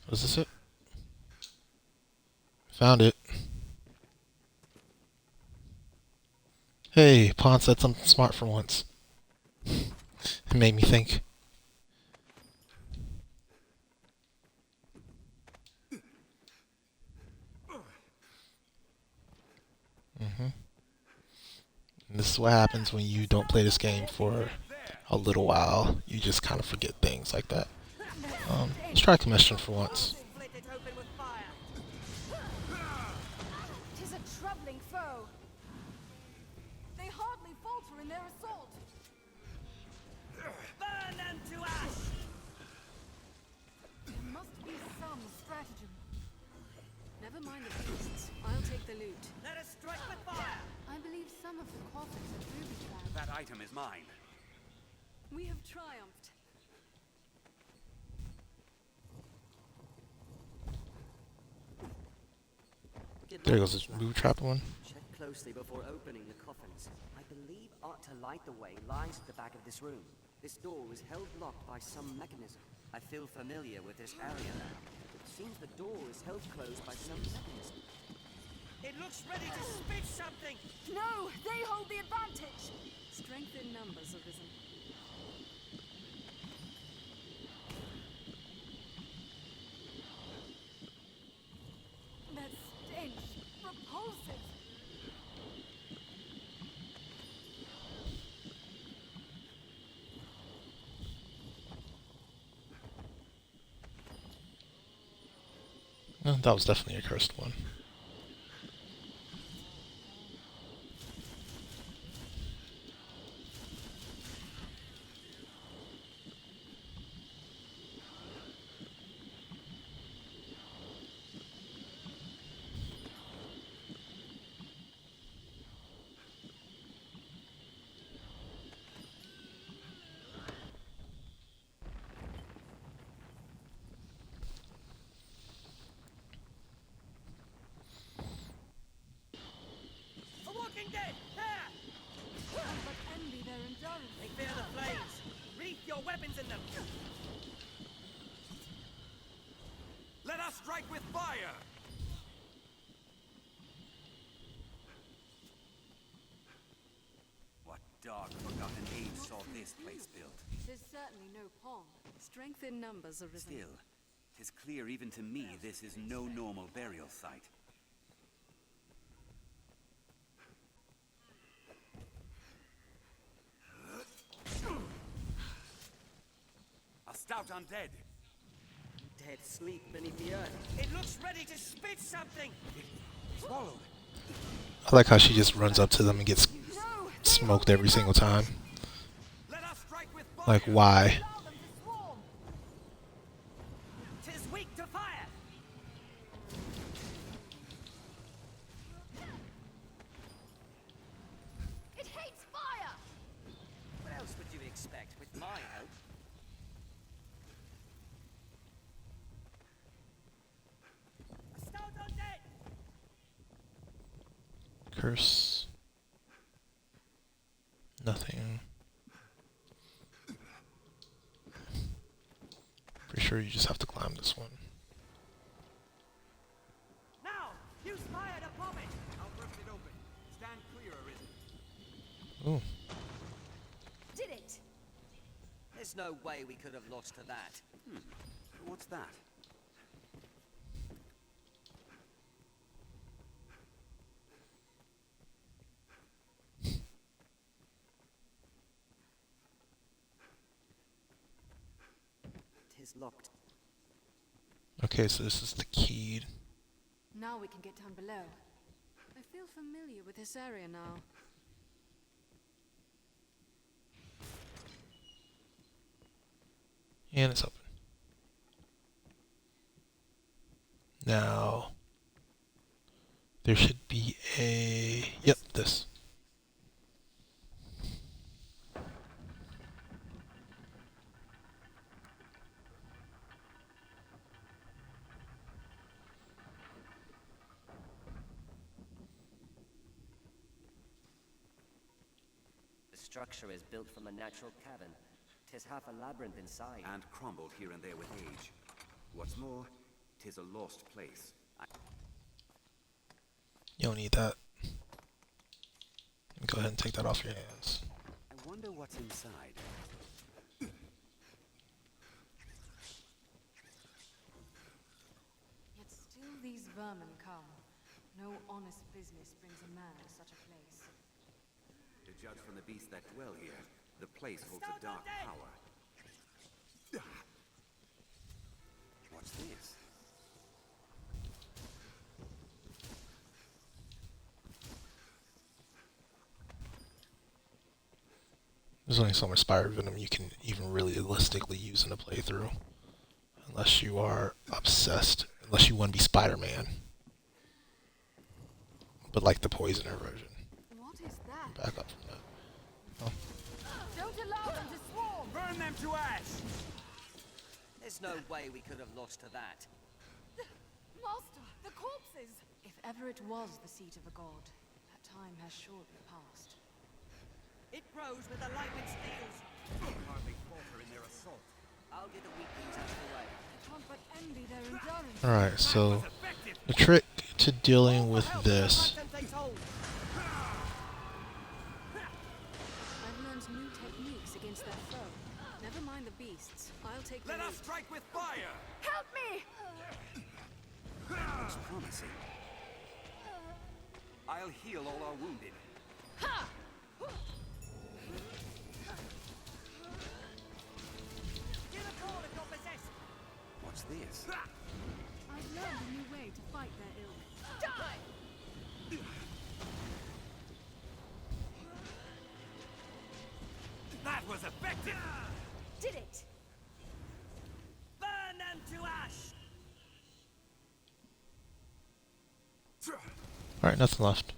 Was this it? Found it. Hey, Pawn said something smart for once. It made me think. And this is what happens when you don't play this game for a little while. You just kind of forget things like that. Let's try commission for once. Split it open with fire. Tis a troubling foe. They hardly falter in their assault. Burn them to ash! There must be some stratagem. Never mind the beasts. I'll take the loot. Let us strike with fire! I believe some of the coffins are booby-trapped. That item is mine. We have triumphed. There goes this booby trap one. Check closely before opening the coffins. I believe art to light the way lies at the back of this room. This door was held locked by some mechanism. I feel familiar with this area now. It seems the door is held closed by some mechanism. It looks ready to spit something! No, they hold the advantage. Strength in numbers, Arisen. That stench, repulsive. That was definitely a cursed one. A walking dead! There! None but envy their endurance. They fear the flames! Wreath your weapons in them! Let us strike with fire! What dark, forgotten age saw this place built? Tis certainly no pond. Strength in numbers, Arisen. Still, 'tis clear even to me this is no normal burial site. A stout undead. Dead sleep beneath the earth. It looks ready to spit something! Swallowed. I like how she just runs up to them and gets smoked every single time. Let us strike with fire. Like, why? Allow them to swarm. 'Tis weak to fire! It hates fire. What else would you expect with my help? A stout curse. Nothing. Pretty sure you just have to climb this one. Now! Use fire to pop it! I'll burst it open. Stand clear, Arisen. Ooh. Did it? There's no way we could have lost to that. What's that? Tis locked. Okay, so this is the key. Now we can get down below. I feel familiar with this area now. And it's open. Now, there should be a... Yep, this. The structure is built from a natural cavern. 'Tis half a labyrinth inside. And crumbled here and there with age. What's more, 'tis a lost place. You don't need that. Go ahead and take that off your hands. I wonder what's inside. Yet still these vermin come. No honest business brings a man to such a place. To judge from the beasts that dwell here, the place holds a dark power. What's this? There's only so much spider venom you can even really realistically use in a playthrough. Unless you are obsessed. Unless you want to be Spider-Man. But like the poisoner version. What is that? Back up from that. Oh. Don't allow them to swarm! Burn them to ash! There's no way we could have lost to that. Master, the corpses! If ever it was the seat of a god, that time has surely passed. It grows with the lightning steals. They hardly falter in their assault. I'll get the weaklings out of the way. I can't but envy their endurance. Alright, so the trick to dealing with this. I've learned new techniques against that foe. Never mind the beasts. I'll take the Let us lead. strike with fire! Help me! Looks promising. I'll heal all our wounded. Ha! Give a call if you're possessed. What's this? I've learned a new way to fight their ilk. Die! That was effective! Did it! Burn them to ash. Alright, nothing left.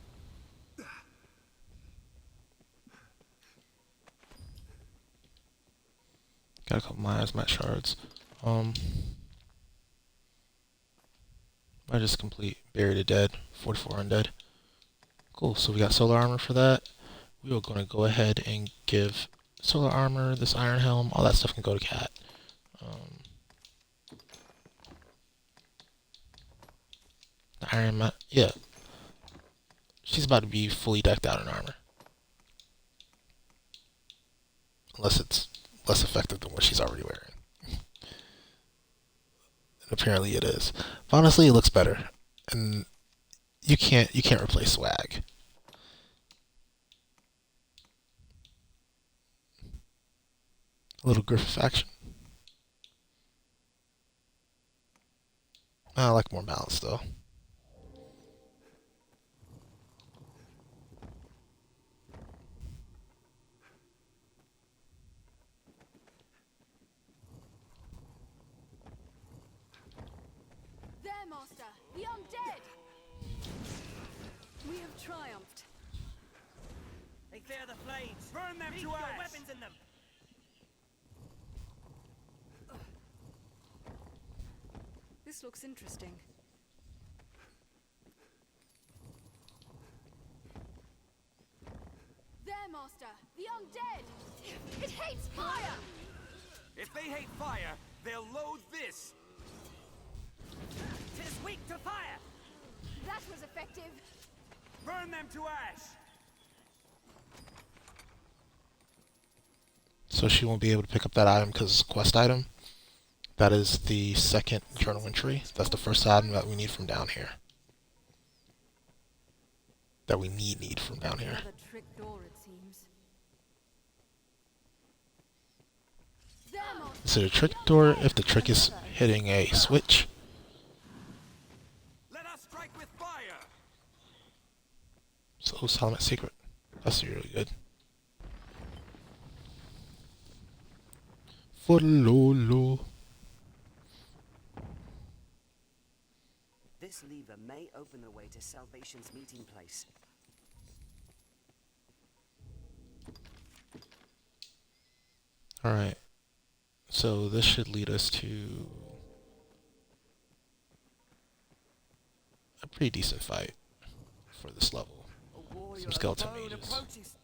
Got a couple miasmat shards. I just complete Bury the Dead, 44 undead. Cool, so we got solar armor for that. We are going to go ahead and give solar armor, this iron helm, all that stuff can go to Cat. The iron mat, yeah. She's about to be fully decked out in armor. Unless it's less effective than what she's already wearing. And apparently it is. But honestly, it looks better. And you can't replace swag. A little Griffith action. I like more balance though. There, Master! The undead! We have triumphed. They fear the flames. Burn them Keep to your ash! weapons in them. This looks interesting. Master, the undead! It hates fire! If they hate fire, they'll loathe this. 'Tis weak to fire! That was effective. Burn them to ash. So she won't be able to pick up that item because it's a quest item. That is the second journal entry. That's the first item that we need from down here. That we need from down here. Another trick door, it seems. There, Master. Is it a trick door if the trick is hitting a switch? Let us strike with fire. So Solomon Secret. That's really good. Fololo. This lever may open the way to Salvation's meeting place. Alright. So this should lead us to a pretty decent fight for this level. Some skeleton mages.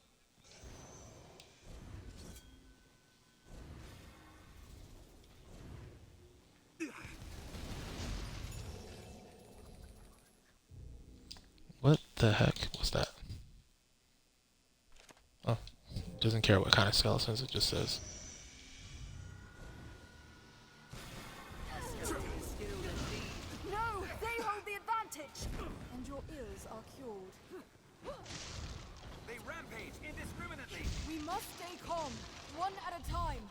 What the heck was that? Oh, doesn't care what kind of skeletons, it just says. No, they hold the advantage! And your ills are cured. They rampage indiscriminately. We must stay calm, one at a time.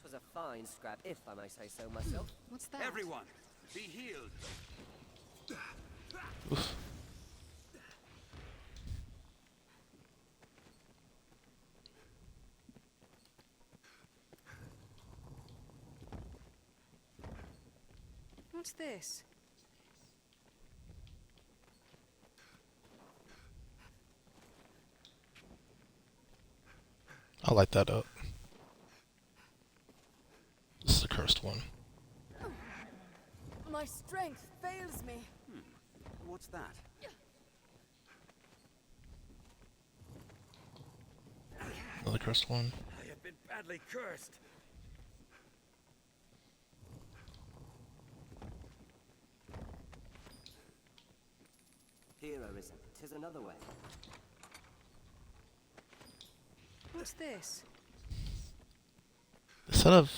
Twas a fine scrap, if I may say so myself. What's that? Everyone, be healed. Oof. What's this? I'll light that up. This is the cursed one. My strength fails me. What's that? Another cursed one. I have been badly cursed. Here, Arisen. 'Tis another way. What's this? The set of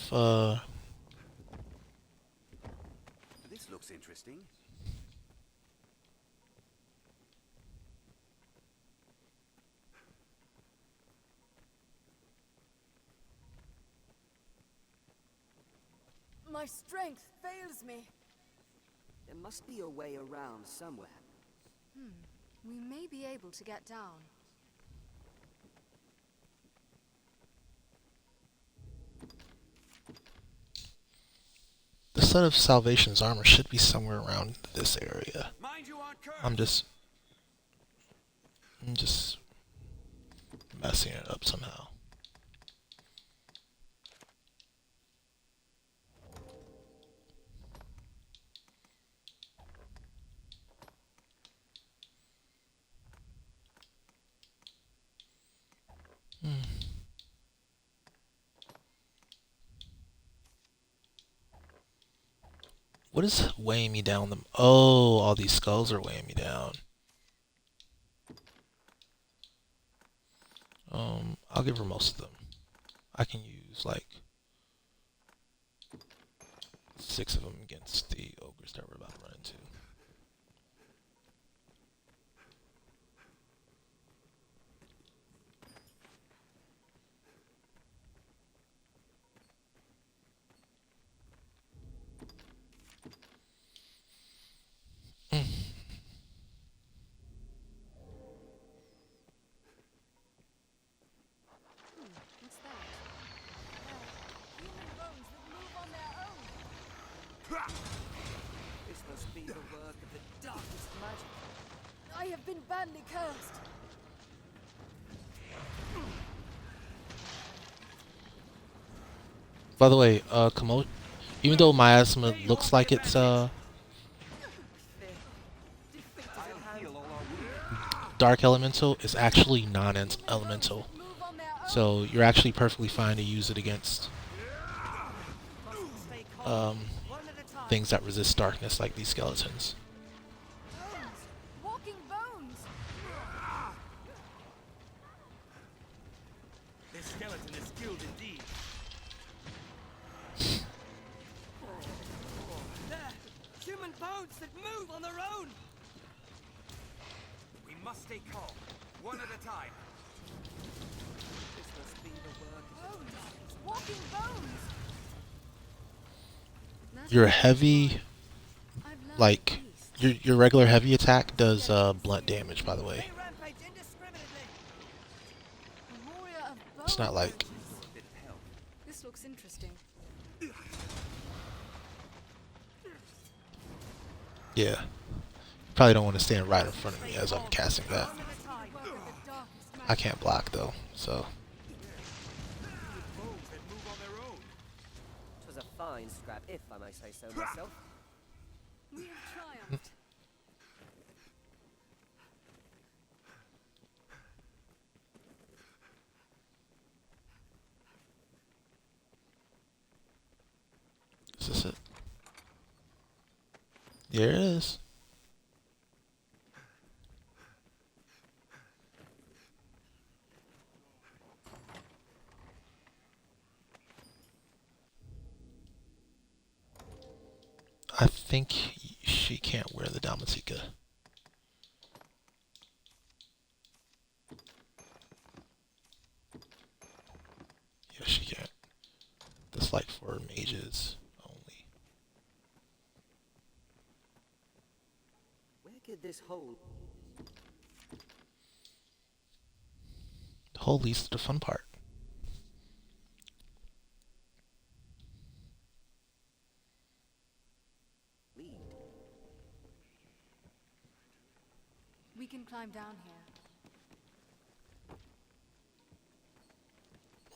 This looks interesting. My strength fails me. There must be a way around somewhere. We may be able to get down. the set of Salvation's armor should be somewhere around this area. Mind you aren't cursed. I'm just messing it up somehow. What is weighing me down? Oh, all these skulls are weighing me down. I'll give her most of them. I can use like 6 of them against the ogres that we're about to run into. What's that? Human bones that move on their own. This must be the work of the darkest magic. I have been badly cursed. By the way, even though miasma looks like it's Dark Elemental is actually non-elemental. So you're actually perfectly fine to use it against things that resist darkness, like these skeletons. Walking bones. This skeleton is skilled indeed. There! Human bones that move on their own! We must stay calm, one at a time. This must be the work of the darkest. Walking bones. Your heavy, like your regular heavy attack does blunt damage, by the way. They rampage indiscriminately! A warrior of It's not like This looks interesting. yeah. Probably don't want to stand right in front of me as I'm casting that. I can't block though, so. It was a fine scrap, if I may say so myself. We have triumphed. Is this it? There it is. I think she can't wear the Damatika. Yeah, she can't. That's like for mages only. Where could this hole... The hole leads to the fun part. lead? We can climb down here.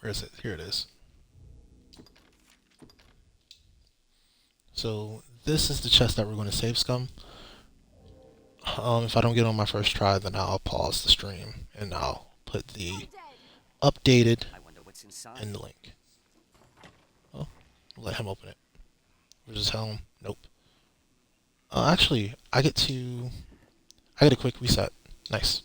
Where is it? Here it is. So this is the chest that we're going to save scum. If I don't get on my first try, then I'll pause the stream and I'll put the updated I wonder what's inside. in the link. Oh, let him open it. We'll just tell him, nope. Actually, I get a quick reset. Nice.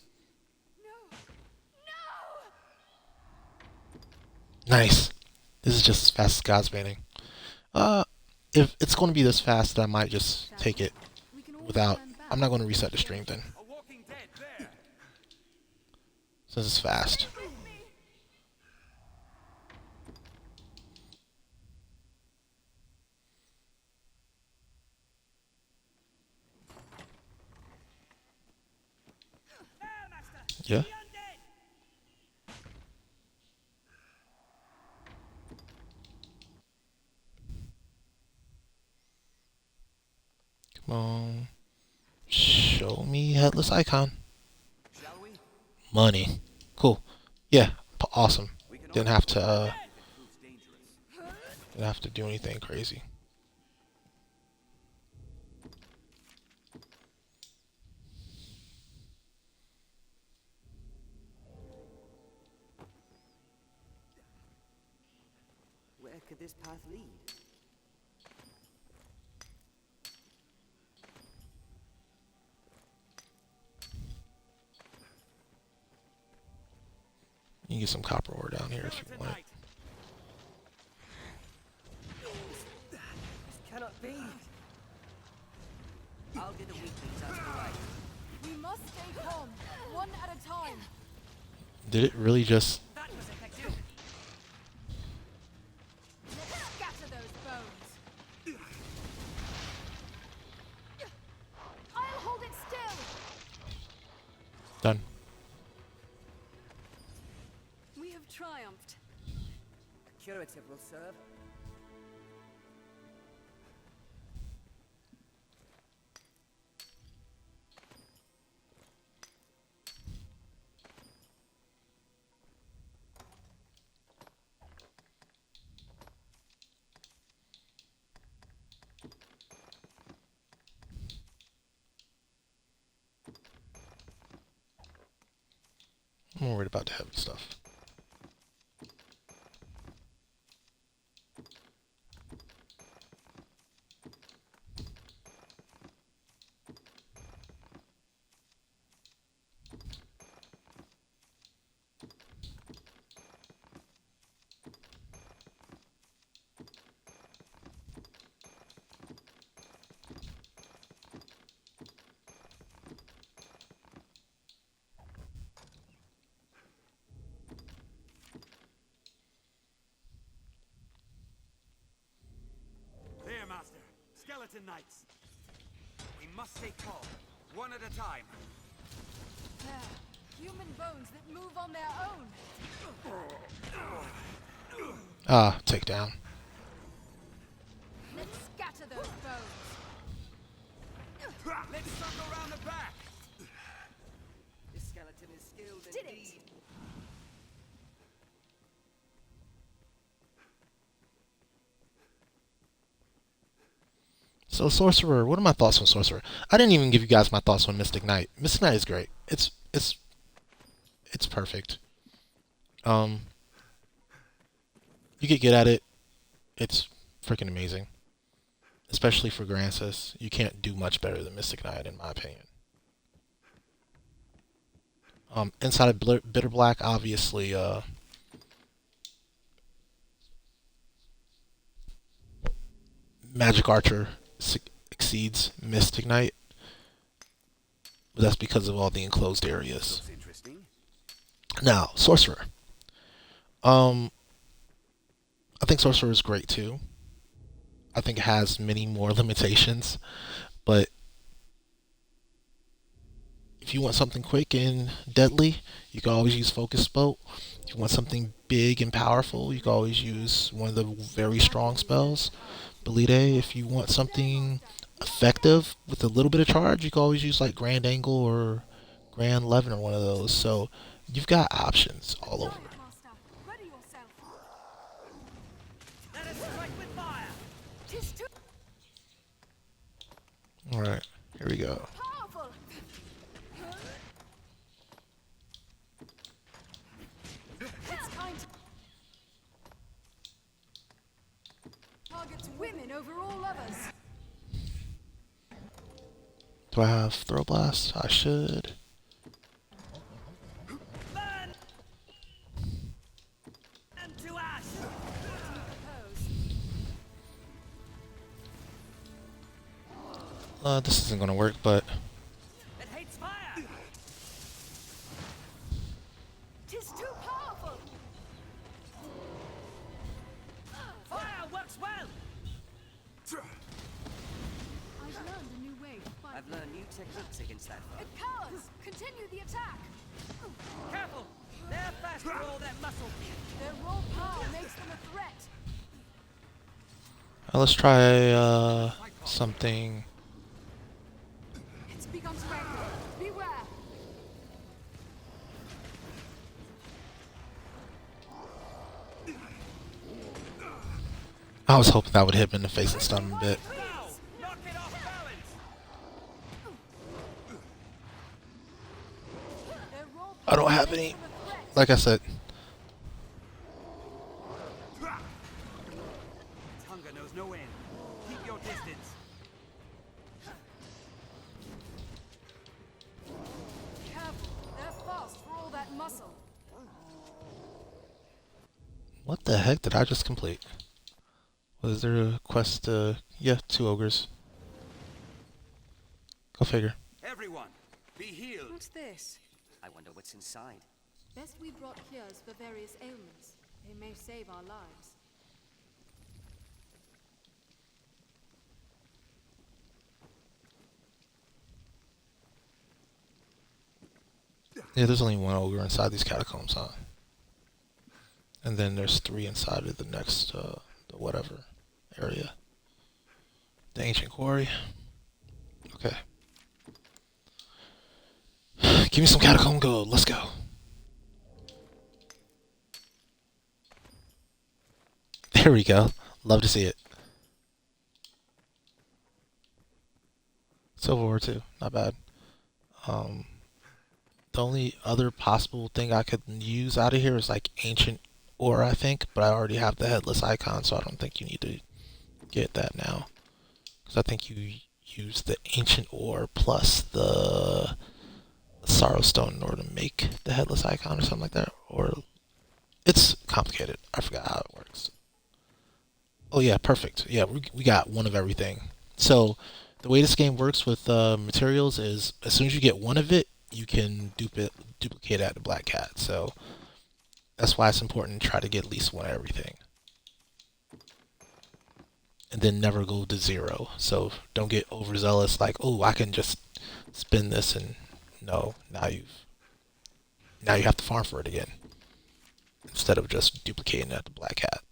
Nice. This is just as fast as God's banning. If it's going to be this fast, then I might just take it without. I'm not going to reset the stream then, since it's fast. Yeah. Come on. Show me headless icon. Money. Cool. Yeah. Awesome. Didn't have to do anything crazy. Where could this path lead? You can get some copper ore down here if you want. This cannot be. I'll do the weaklings out of the way. We must stay calm, one at a time. Did it really just? That was effective! Let's scatter those bones. I'll hold it still. Done. We have triumphed. A curative will serve. I'm more worried about the heavy stuff. There, Master. Skeleton Knights. We must stay calm, one at a time. There. Human bones that move on their own. Ah, take down. Let's scatter those bones. Let's circle around the back. This skeleton is skilled Did indeed. it? So Sorcerer, what are my thoughts on Sorcerer? I didn't even give you guys my thoughts on Mystic Knight. Mystic Knight is great. It's perfect. You get good at it. It's freaking amazing. Especially for Grancis. You can't do much better than Mystic Knight in my opinion. Inside of Bitter Black, obviously, Magic Archer exceeds Mystic Knight. But that's because of all the enclosed areas. Looks interesting. Now, Sorcerer. I think Sorcerer is great too. I think it has many more limitations, but if you want something quick and deadly, you can always use Focus Bolt. If you want something big and powerful, you can always use one of the very strong spells, Belite. If you want something effective with a little bit of charge, you can always use like Grand Angle or Grand Levin or one of those. So you've got options all over. Master, ready yourself. Let us strike with fire. 'Tis too Alright, here we go. powerful. It's time to targets women over all others. Do I have Throw Blast? I should. Burn! And to ash! This isn't gonna work, but It hates fire! Tis too powerful. Fire works well! I've learned a new way to fight. I've learned new techniques against that foe. It cowers. Continue the attack. Careful! They're fast with all that muscle. Their raw power makes them a threat. let's try something. It's begun to rain. Beware. I was hoping that would hit him in the face and stun him a bit. Now! Knock it off balance! Their raw I don't have power any. makes them a threat. Like I said, Hunger knows no end. Keep your distance. Careful. They're fast for all that muscle. what the heck did I just complete? Was there a quest? Yeah, 2 ogres. Go figure. Everyone, be healed! What's this? I wonder what's inside. Best we brought cures for various ailments. They may save our lives. Yeah, there's only 1 ogre inside these catacombs, huh? And then there's 3 inside of the next, the whatever area. The ancient quarry. Okay. Give me some catacomb gold. Let's go. There we go. Love to see it. Civil War 2. Not bad. The only other possible thing I could use out of here is like ancient ore, I think, but I already have the headless icon, so I don't think you need to get that now. Because I think you use the ancient ore plus the sorrow stone in order to make the headless icon or something like that. Or it's complicated. I forgot how it works. Oh yeah, perfect. Yeah, we got one of everything. So the way this game works with materials is as soon as you get one of it, you can duplicate it at the Black Cat. So that's why it's important to try to get at least one of everything. And then never go to zero. So don't get overzealous like, oh, I can just spin this and no, now you have to farm for it again. Instead of just duplicating it at the Black Hat.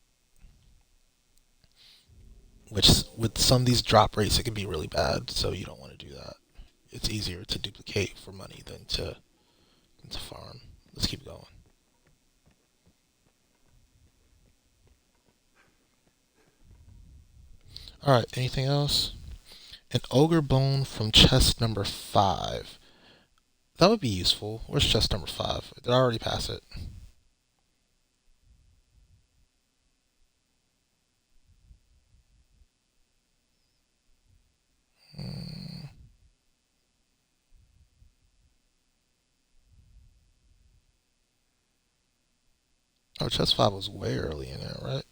Which with some of these drop rates it can be really bad, so you don't want to do that. It's easier to duplicate for money than to farm. Let's keep going. Alright, anything else? An ogre bone from chest number 5. That would be useful. Where's chest number 5? Did I already pass it? Oh, chest 5 was way early in there, right?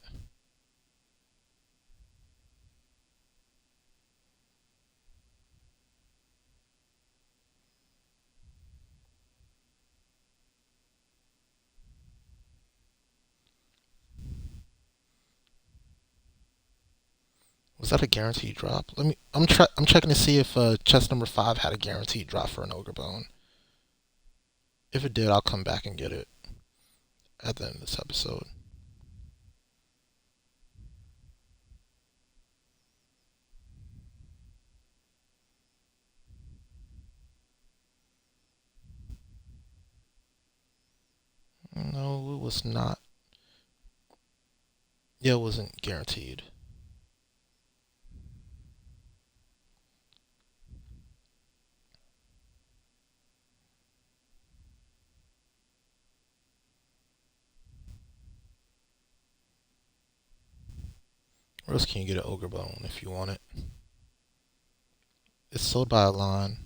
Was that a guaranteed drop? I'm checking to see if chest number 5 had a guaranteed drop for an ogre bone. If it did, I'll come back and get it at the end of this episode. No, it was not. Yeah, it wasn't guaranteed. Where else can you get an ogre bone if you want it? It's sold by a line.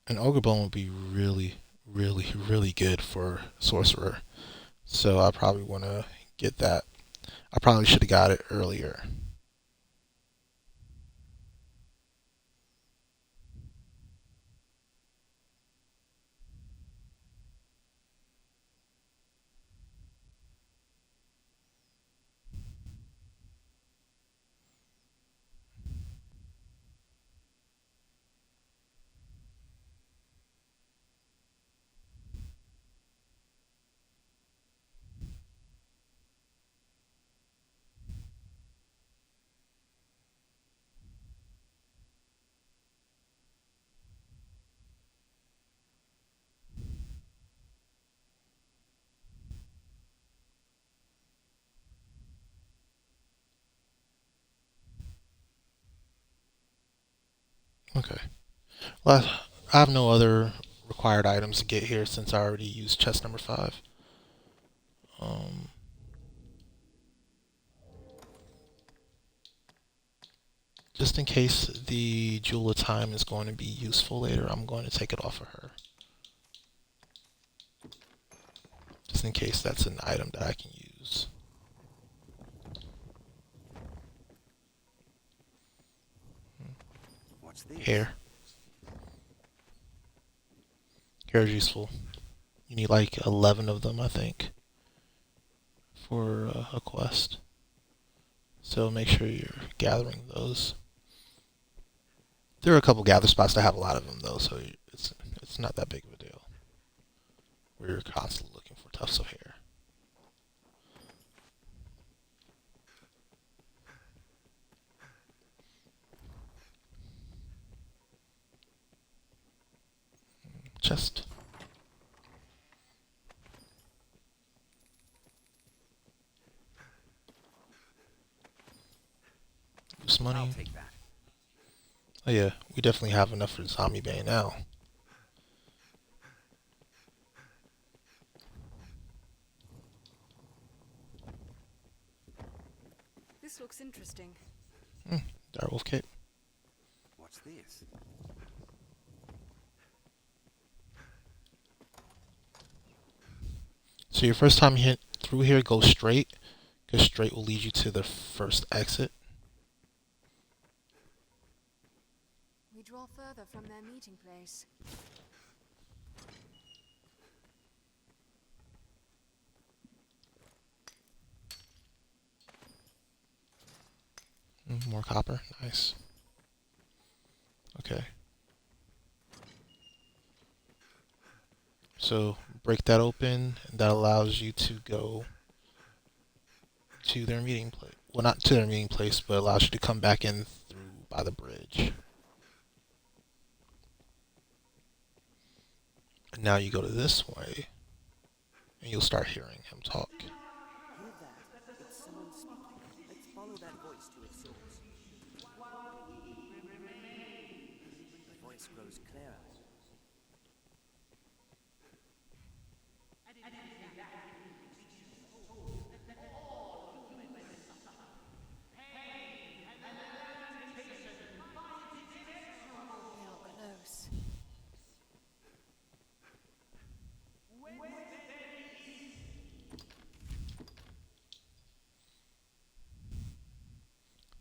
An ogre bone would be really, really, really good for sorcerer. So I probably want to get that. I probably should have got it earlier. Okay. Well, I have no other required items to get here since I already used chest number 5. Just in case the Jewel of Time is going to be useful later, I'm going to take it off of her. Just in case that's an item that I can use. What's this? Hair. Hair is useful. You need like 11 of them, I think, for a quest. So make sure you're gathering those. There are a couple gather spots that have a lot of them though, so it's not that big of a deal. We're constantly looking for tufts of hair. Chest. Use money. I'll take that. Oh yeah, we definitely have enough for Zombie Bane now. This looks interesting. Direwolf Cape. What's this? So your first time through here, go straight, because straight will lead you to the first exit. We draw further from their meeting place. More copper, nice. Okay. So break that open, and that allows you to go to their meeting place. Well, not to their meeting place, but allows you to come back in through by the bridge. And now you go to this way, and you'll start hearing him talk. Hear that? It's someone speaking. Let's follow that voice to its source. The voice grows clearer. They are close.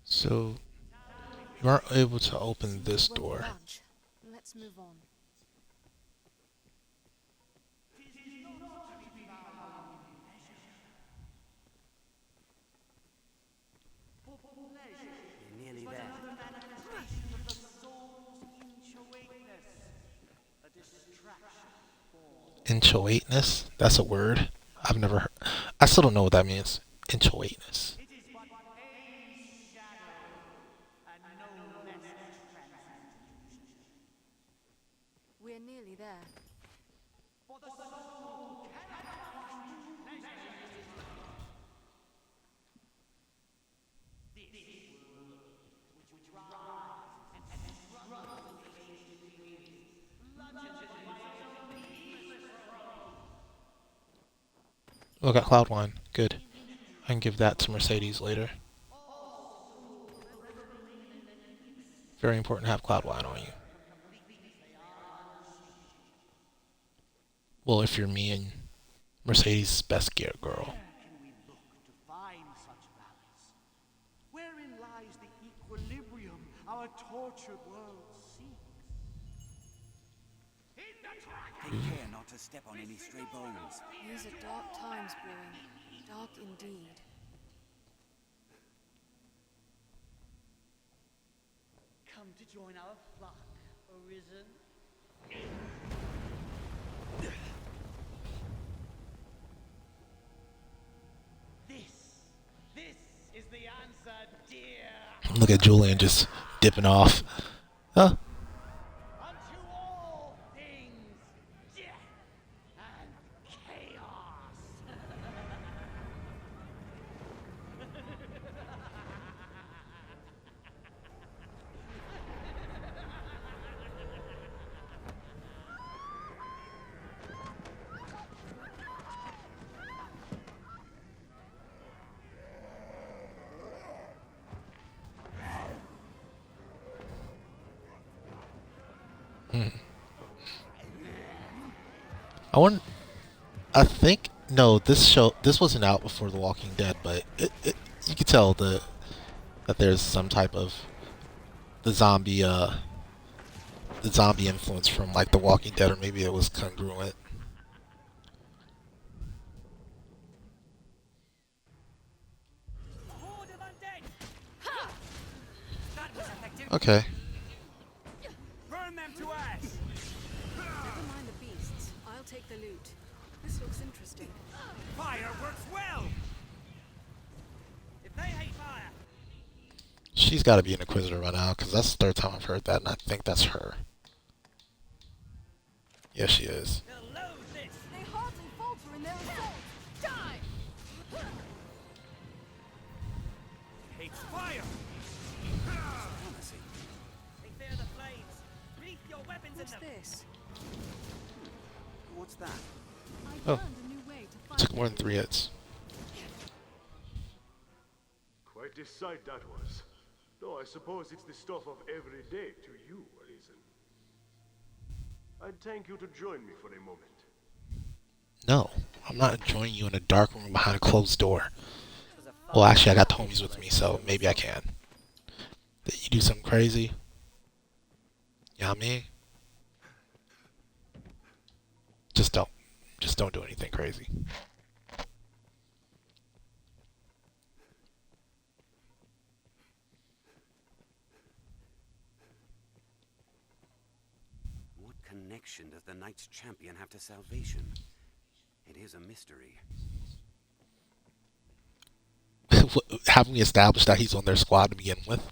So you aren't able to open this Won't door. budge. Let's move on. You're nearly there. Inchoateness? That's a word? I've never heard. I still don't know what that means. Inchoateness. We're nearly there. Oh, I got Cloud Wine. Good. I can give that to Mercedes later. Very important to have Cloud Wine on you. Well, if you're me and Mercedes' best gear girl. Wherein lies the equilibrium our tortured world seeks? Take care not to step on any stray bones. These are dark times brewing. Dark indeed. Come to join our flock, Arisen. This is the answer, dear. Look at Julian just dipping off. Huh? Unto all things, death and chaos. I think no. This wasn't out before The Walking Dead, but you could tell that there's some type of the zombie influence from like The Walking Dead, or maybe it was congruent. Okay. Burn them to ash! Never mind the beasts. I'll take the loot. This looks interesting. Fire works well! If they hate fire, She's got to be an Inquisitor by now, because that's the third time I've heard that, and I think that's her. Yeah, she is. they'll loathe this! They hardly falter in their assault. Die! Hates fire! Promising. They fear the this. What's that? I Oh. learned a new way to fight. Took more than 3 hits. Quite a sight that was. Though I suppose it's the stuff of every day to you, Arisen. I'd thank you to join me for a moment. No, I'm not joining you in a dark room behind a closed door. Well, actually, I got the homies with me, so maybe I can. Did you do something crazy? You know what I mean? Just don't. Just don't do anything crazy. What connection does the Knight's Champion have to salvation? It is a mystery. Haven't we established that he's on their squad to begin with?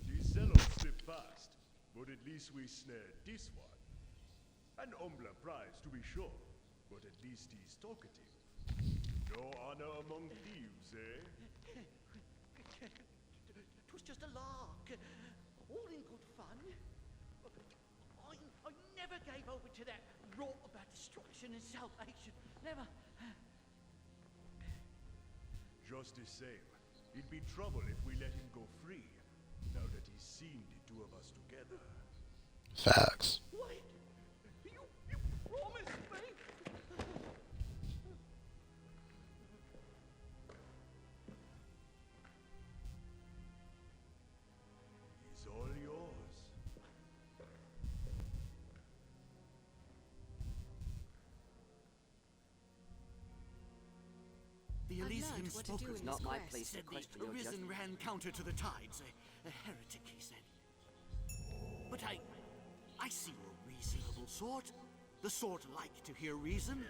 These zealots slip past, but at least we snared this one. An humbler prize, to be sure, but at least he's talkative. No honor among thieves, eh? It was just a lark. All in good fun. I never gave over to that rot about destruction and salvation. Never. Just the same, it'd be trouble if we let him go free, now that he's seen the two of us together. Facts. Wait. You promised me. He's all yours. The I've Elysium learned what to do Stalkers in Not this my quest. place to said question the your Arisen judgment. ran counter to the tides. A heretic, he said. But I see you're a reasonable sort. The sort like to hear reason.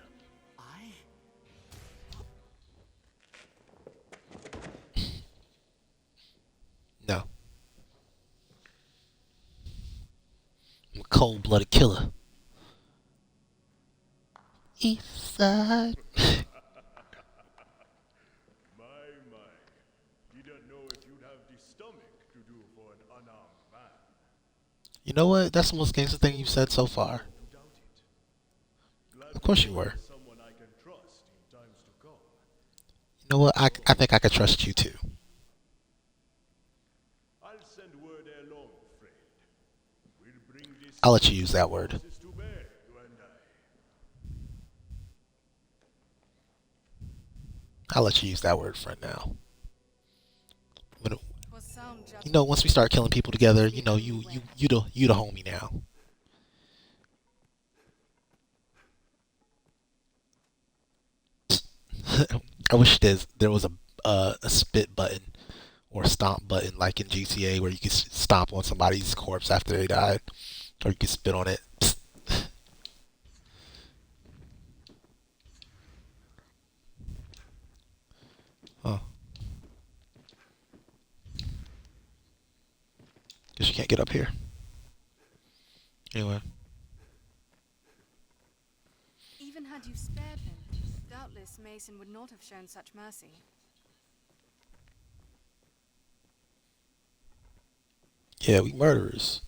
No. I'm a cold-blooded killer. East side. My. Didn't know if you'd have the stomach to do for an unarmed man. You know what? That's the most gangster thing you've said so far. Doubt it. Glad Of course to you know were. there's someone I can trust in times to come. You know what? I think I could trust you too. I'll send word along, friend. We'll bring this I'll let you use that word. forces to bear, you and I. I'll let you use that word for now. But Was sound you judgment. know, once we start killing people together, you know, you the homie now. I wish there was a spit button or a stomp button like in GTA where you could stomp on somebody's corpse after they died, or you could spit on it. Oh, guess you can't get up here. Anyway. Even had you spared him, doubtless Mason would not have shown such mercy. Yeah, we murderers.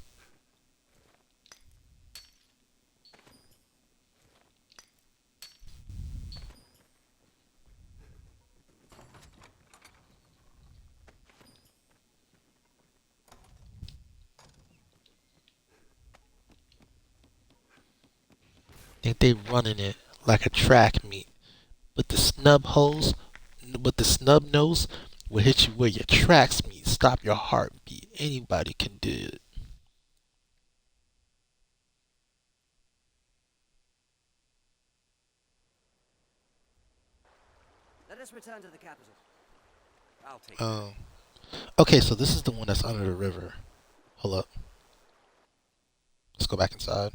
Think they running it like a track meet, but the snub nose will hit you where your tracks meet. Stop your heartbeat. Anybody can do it. Let us return to the capital. I'll take Oh. Okay, so this is the one that's under the river. Hold up. Let's go back inside.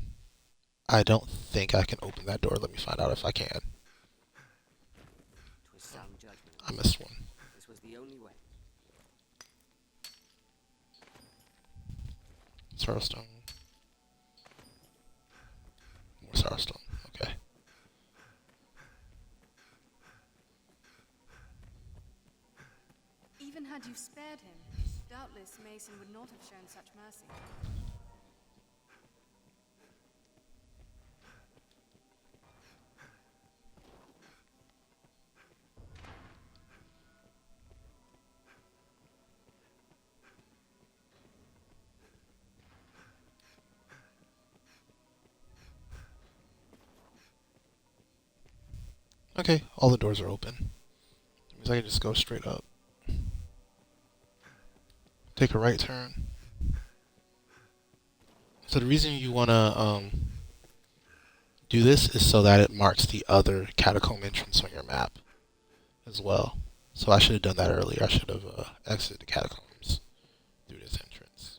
I don't think I can open that door. Let me find out if I can. It was sound judgment. I missed one. This was the only way. Sourstone. More Sourstone. Okay. Even even had you spared him, doubtless Mason would not have shown such mercy. Okay, all the doors are open. That means I can just go straight up. Take a right turn. So the reason you want to do this is so that it marks the other catacomb entrance on your map as well. So I should have done that earlier. I should have exited the catacombs through this entrance.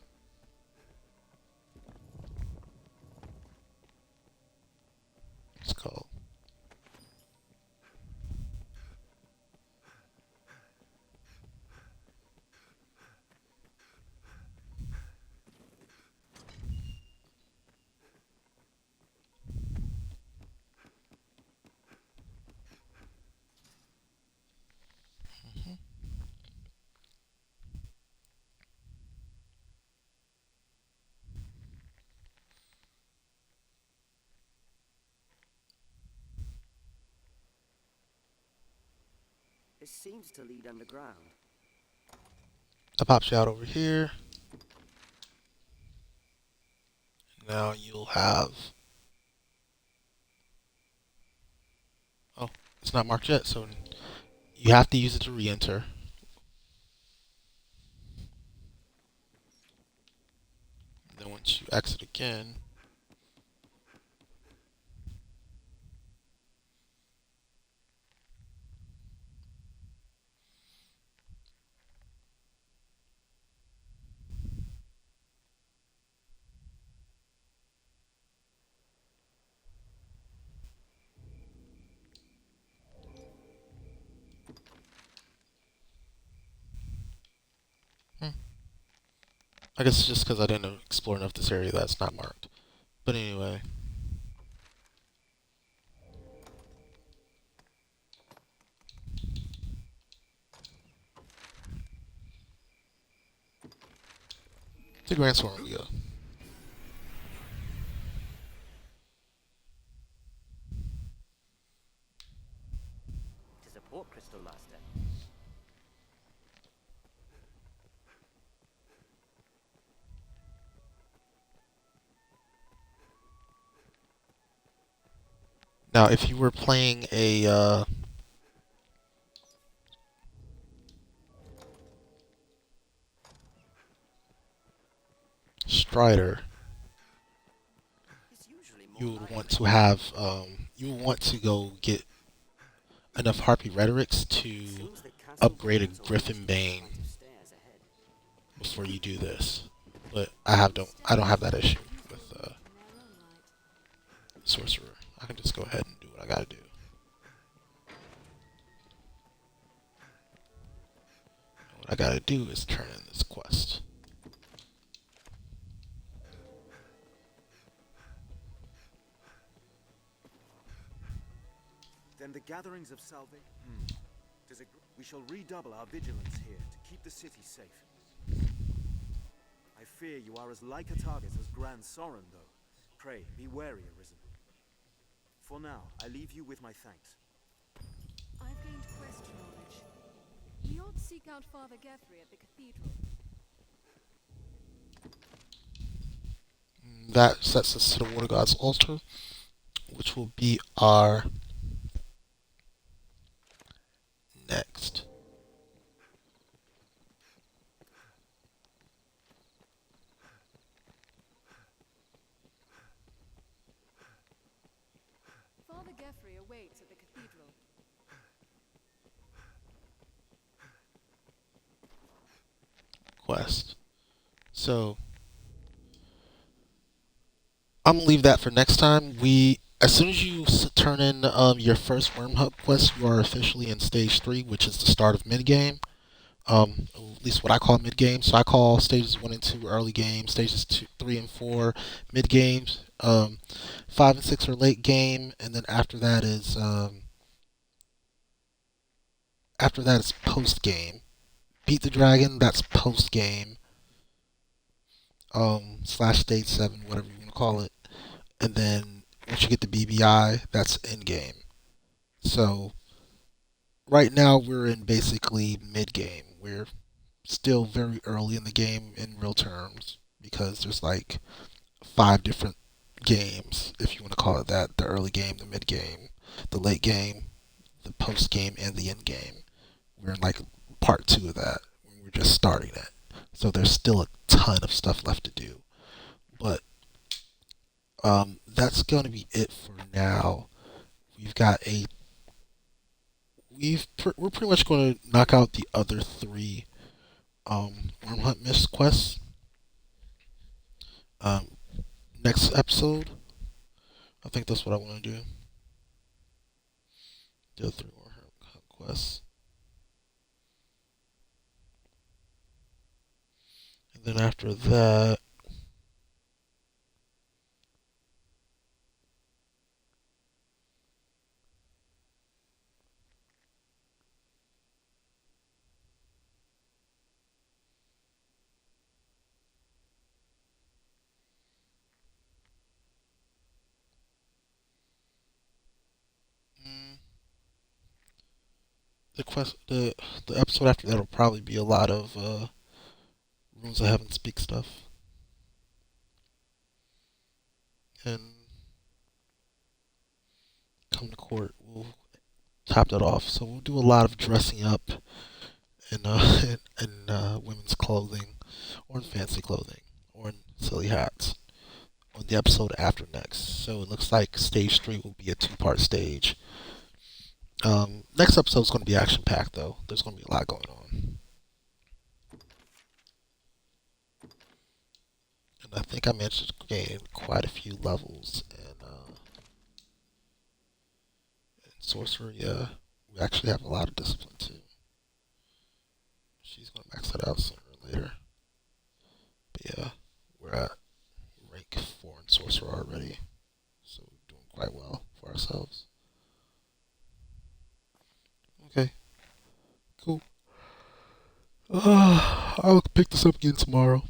It's called. This seems to lead underground. That pops you out over here. Now you'll have. Oh, it's not marked yet, so you have to use it to re-enter. Then once you exit again, I guess it's just because I didn't explore enough this area that's not marked. But anyway. To Grand Swarm we go. To support Crystal Master. Now, if you were playing a Strider, you would want to have you would want to go get enough Harpy Rhetorics to upgrade a Griffin Bane before you do this. But I don't have that issue with Sorcerer. I can just go ahead and do what I gotta do. And what I gotta do is turn in this quest. Then the gatherings of salvation. We shall redouble our vigilance here to keep the city safe. I fear you are as like a target as Grand Soren, though. Pray, be wary, Arisen. For now, I leave you with my thanks. I've gained quest knowledge. We ought to seek out Father Guthrie at the cathedral. That sets us to the Water God's altar, which will be our next. Father Guthrie awaits at the cathedral. Quest. So I'm gonna leave that for next time. As soon as you turn in your first Worm Hub quest, you are officially in stage 3, which is the start of mid game. At least what I call mid game. So I call stages 1 and 2 early game, stages 2, 3, and 4 mid games. 5 and 6 are late game, and then after that is post game. beat the dragon, that's post game. Slash stage 7, whatever you want to call it. And then once you get the BBI, that's in game. So right now we're in basically mid game. We're still very early in the game in real terms because there's like 5 different games, if you want to call it that: the early game, the mid game, the late game, the post game, and the end game. We're in like part 2 of that. We're just starting it. So there's still a ton of stuff left to do. But that's going to be it for now. We've got a we're pretty much going to knock out the other 3 Worm Hunt Mist quests. Um, Next episode, I think that's what I want to do. The other 3 Worm Hunt quests, and then after that, the episode after that will probably be a lot of Runes of Heaven speak stuff, and Come to Court. We'll top that off. So we'll do a lot of dressing up in women's clothing, or in fancy clothing, or in silly hats on the episode after next. So it looks like stage 3 will be a 2-part stage. Next episode is going to be action packed though. There's going to be a lot going on. And I think I managed to gain quite a few levels in sorcery. Yeah, we actually have a lot of discipline too. She's going to max that out sooner or later. But yeah, we're at rank 4 in sorcerer already. So we're doing quite well for ourselves. Okay, cool. I'll pick this up again tomorrow.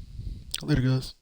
Later, guys.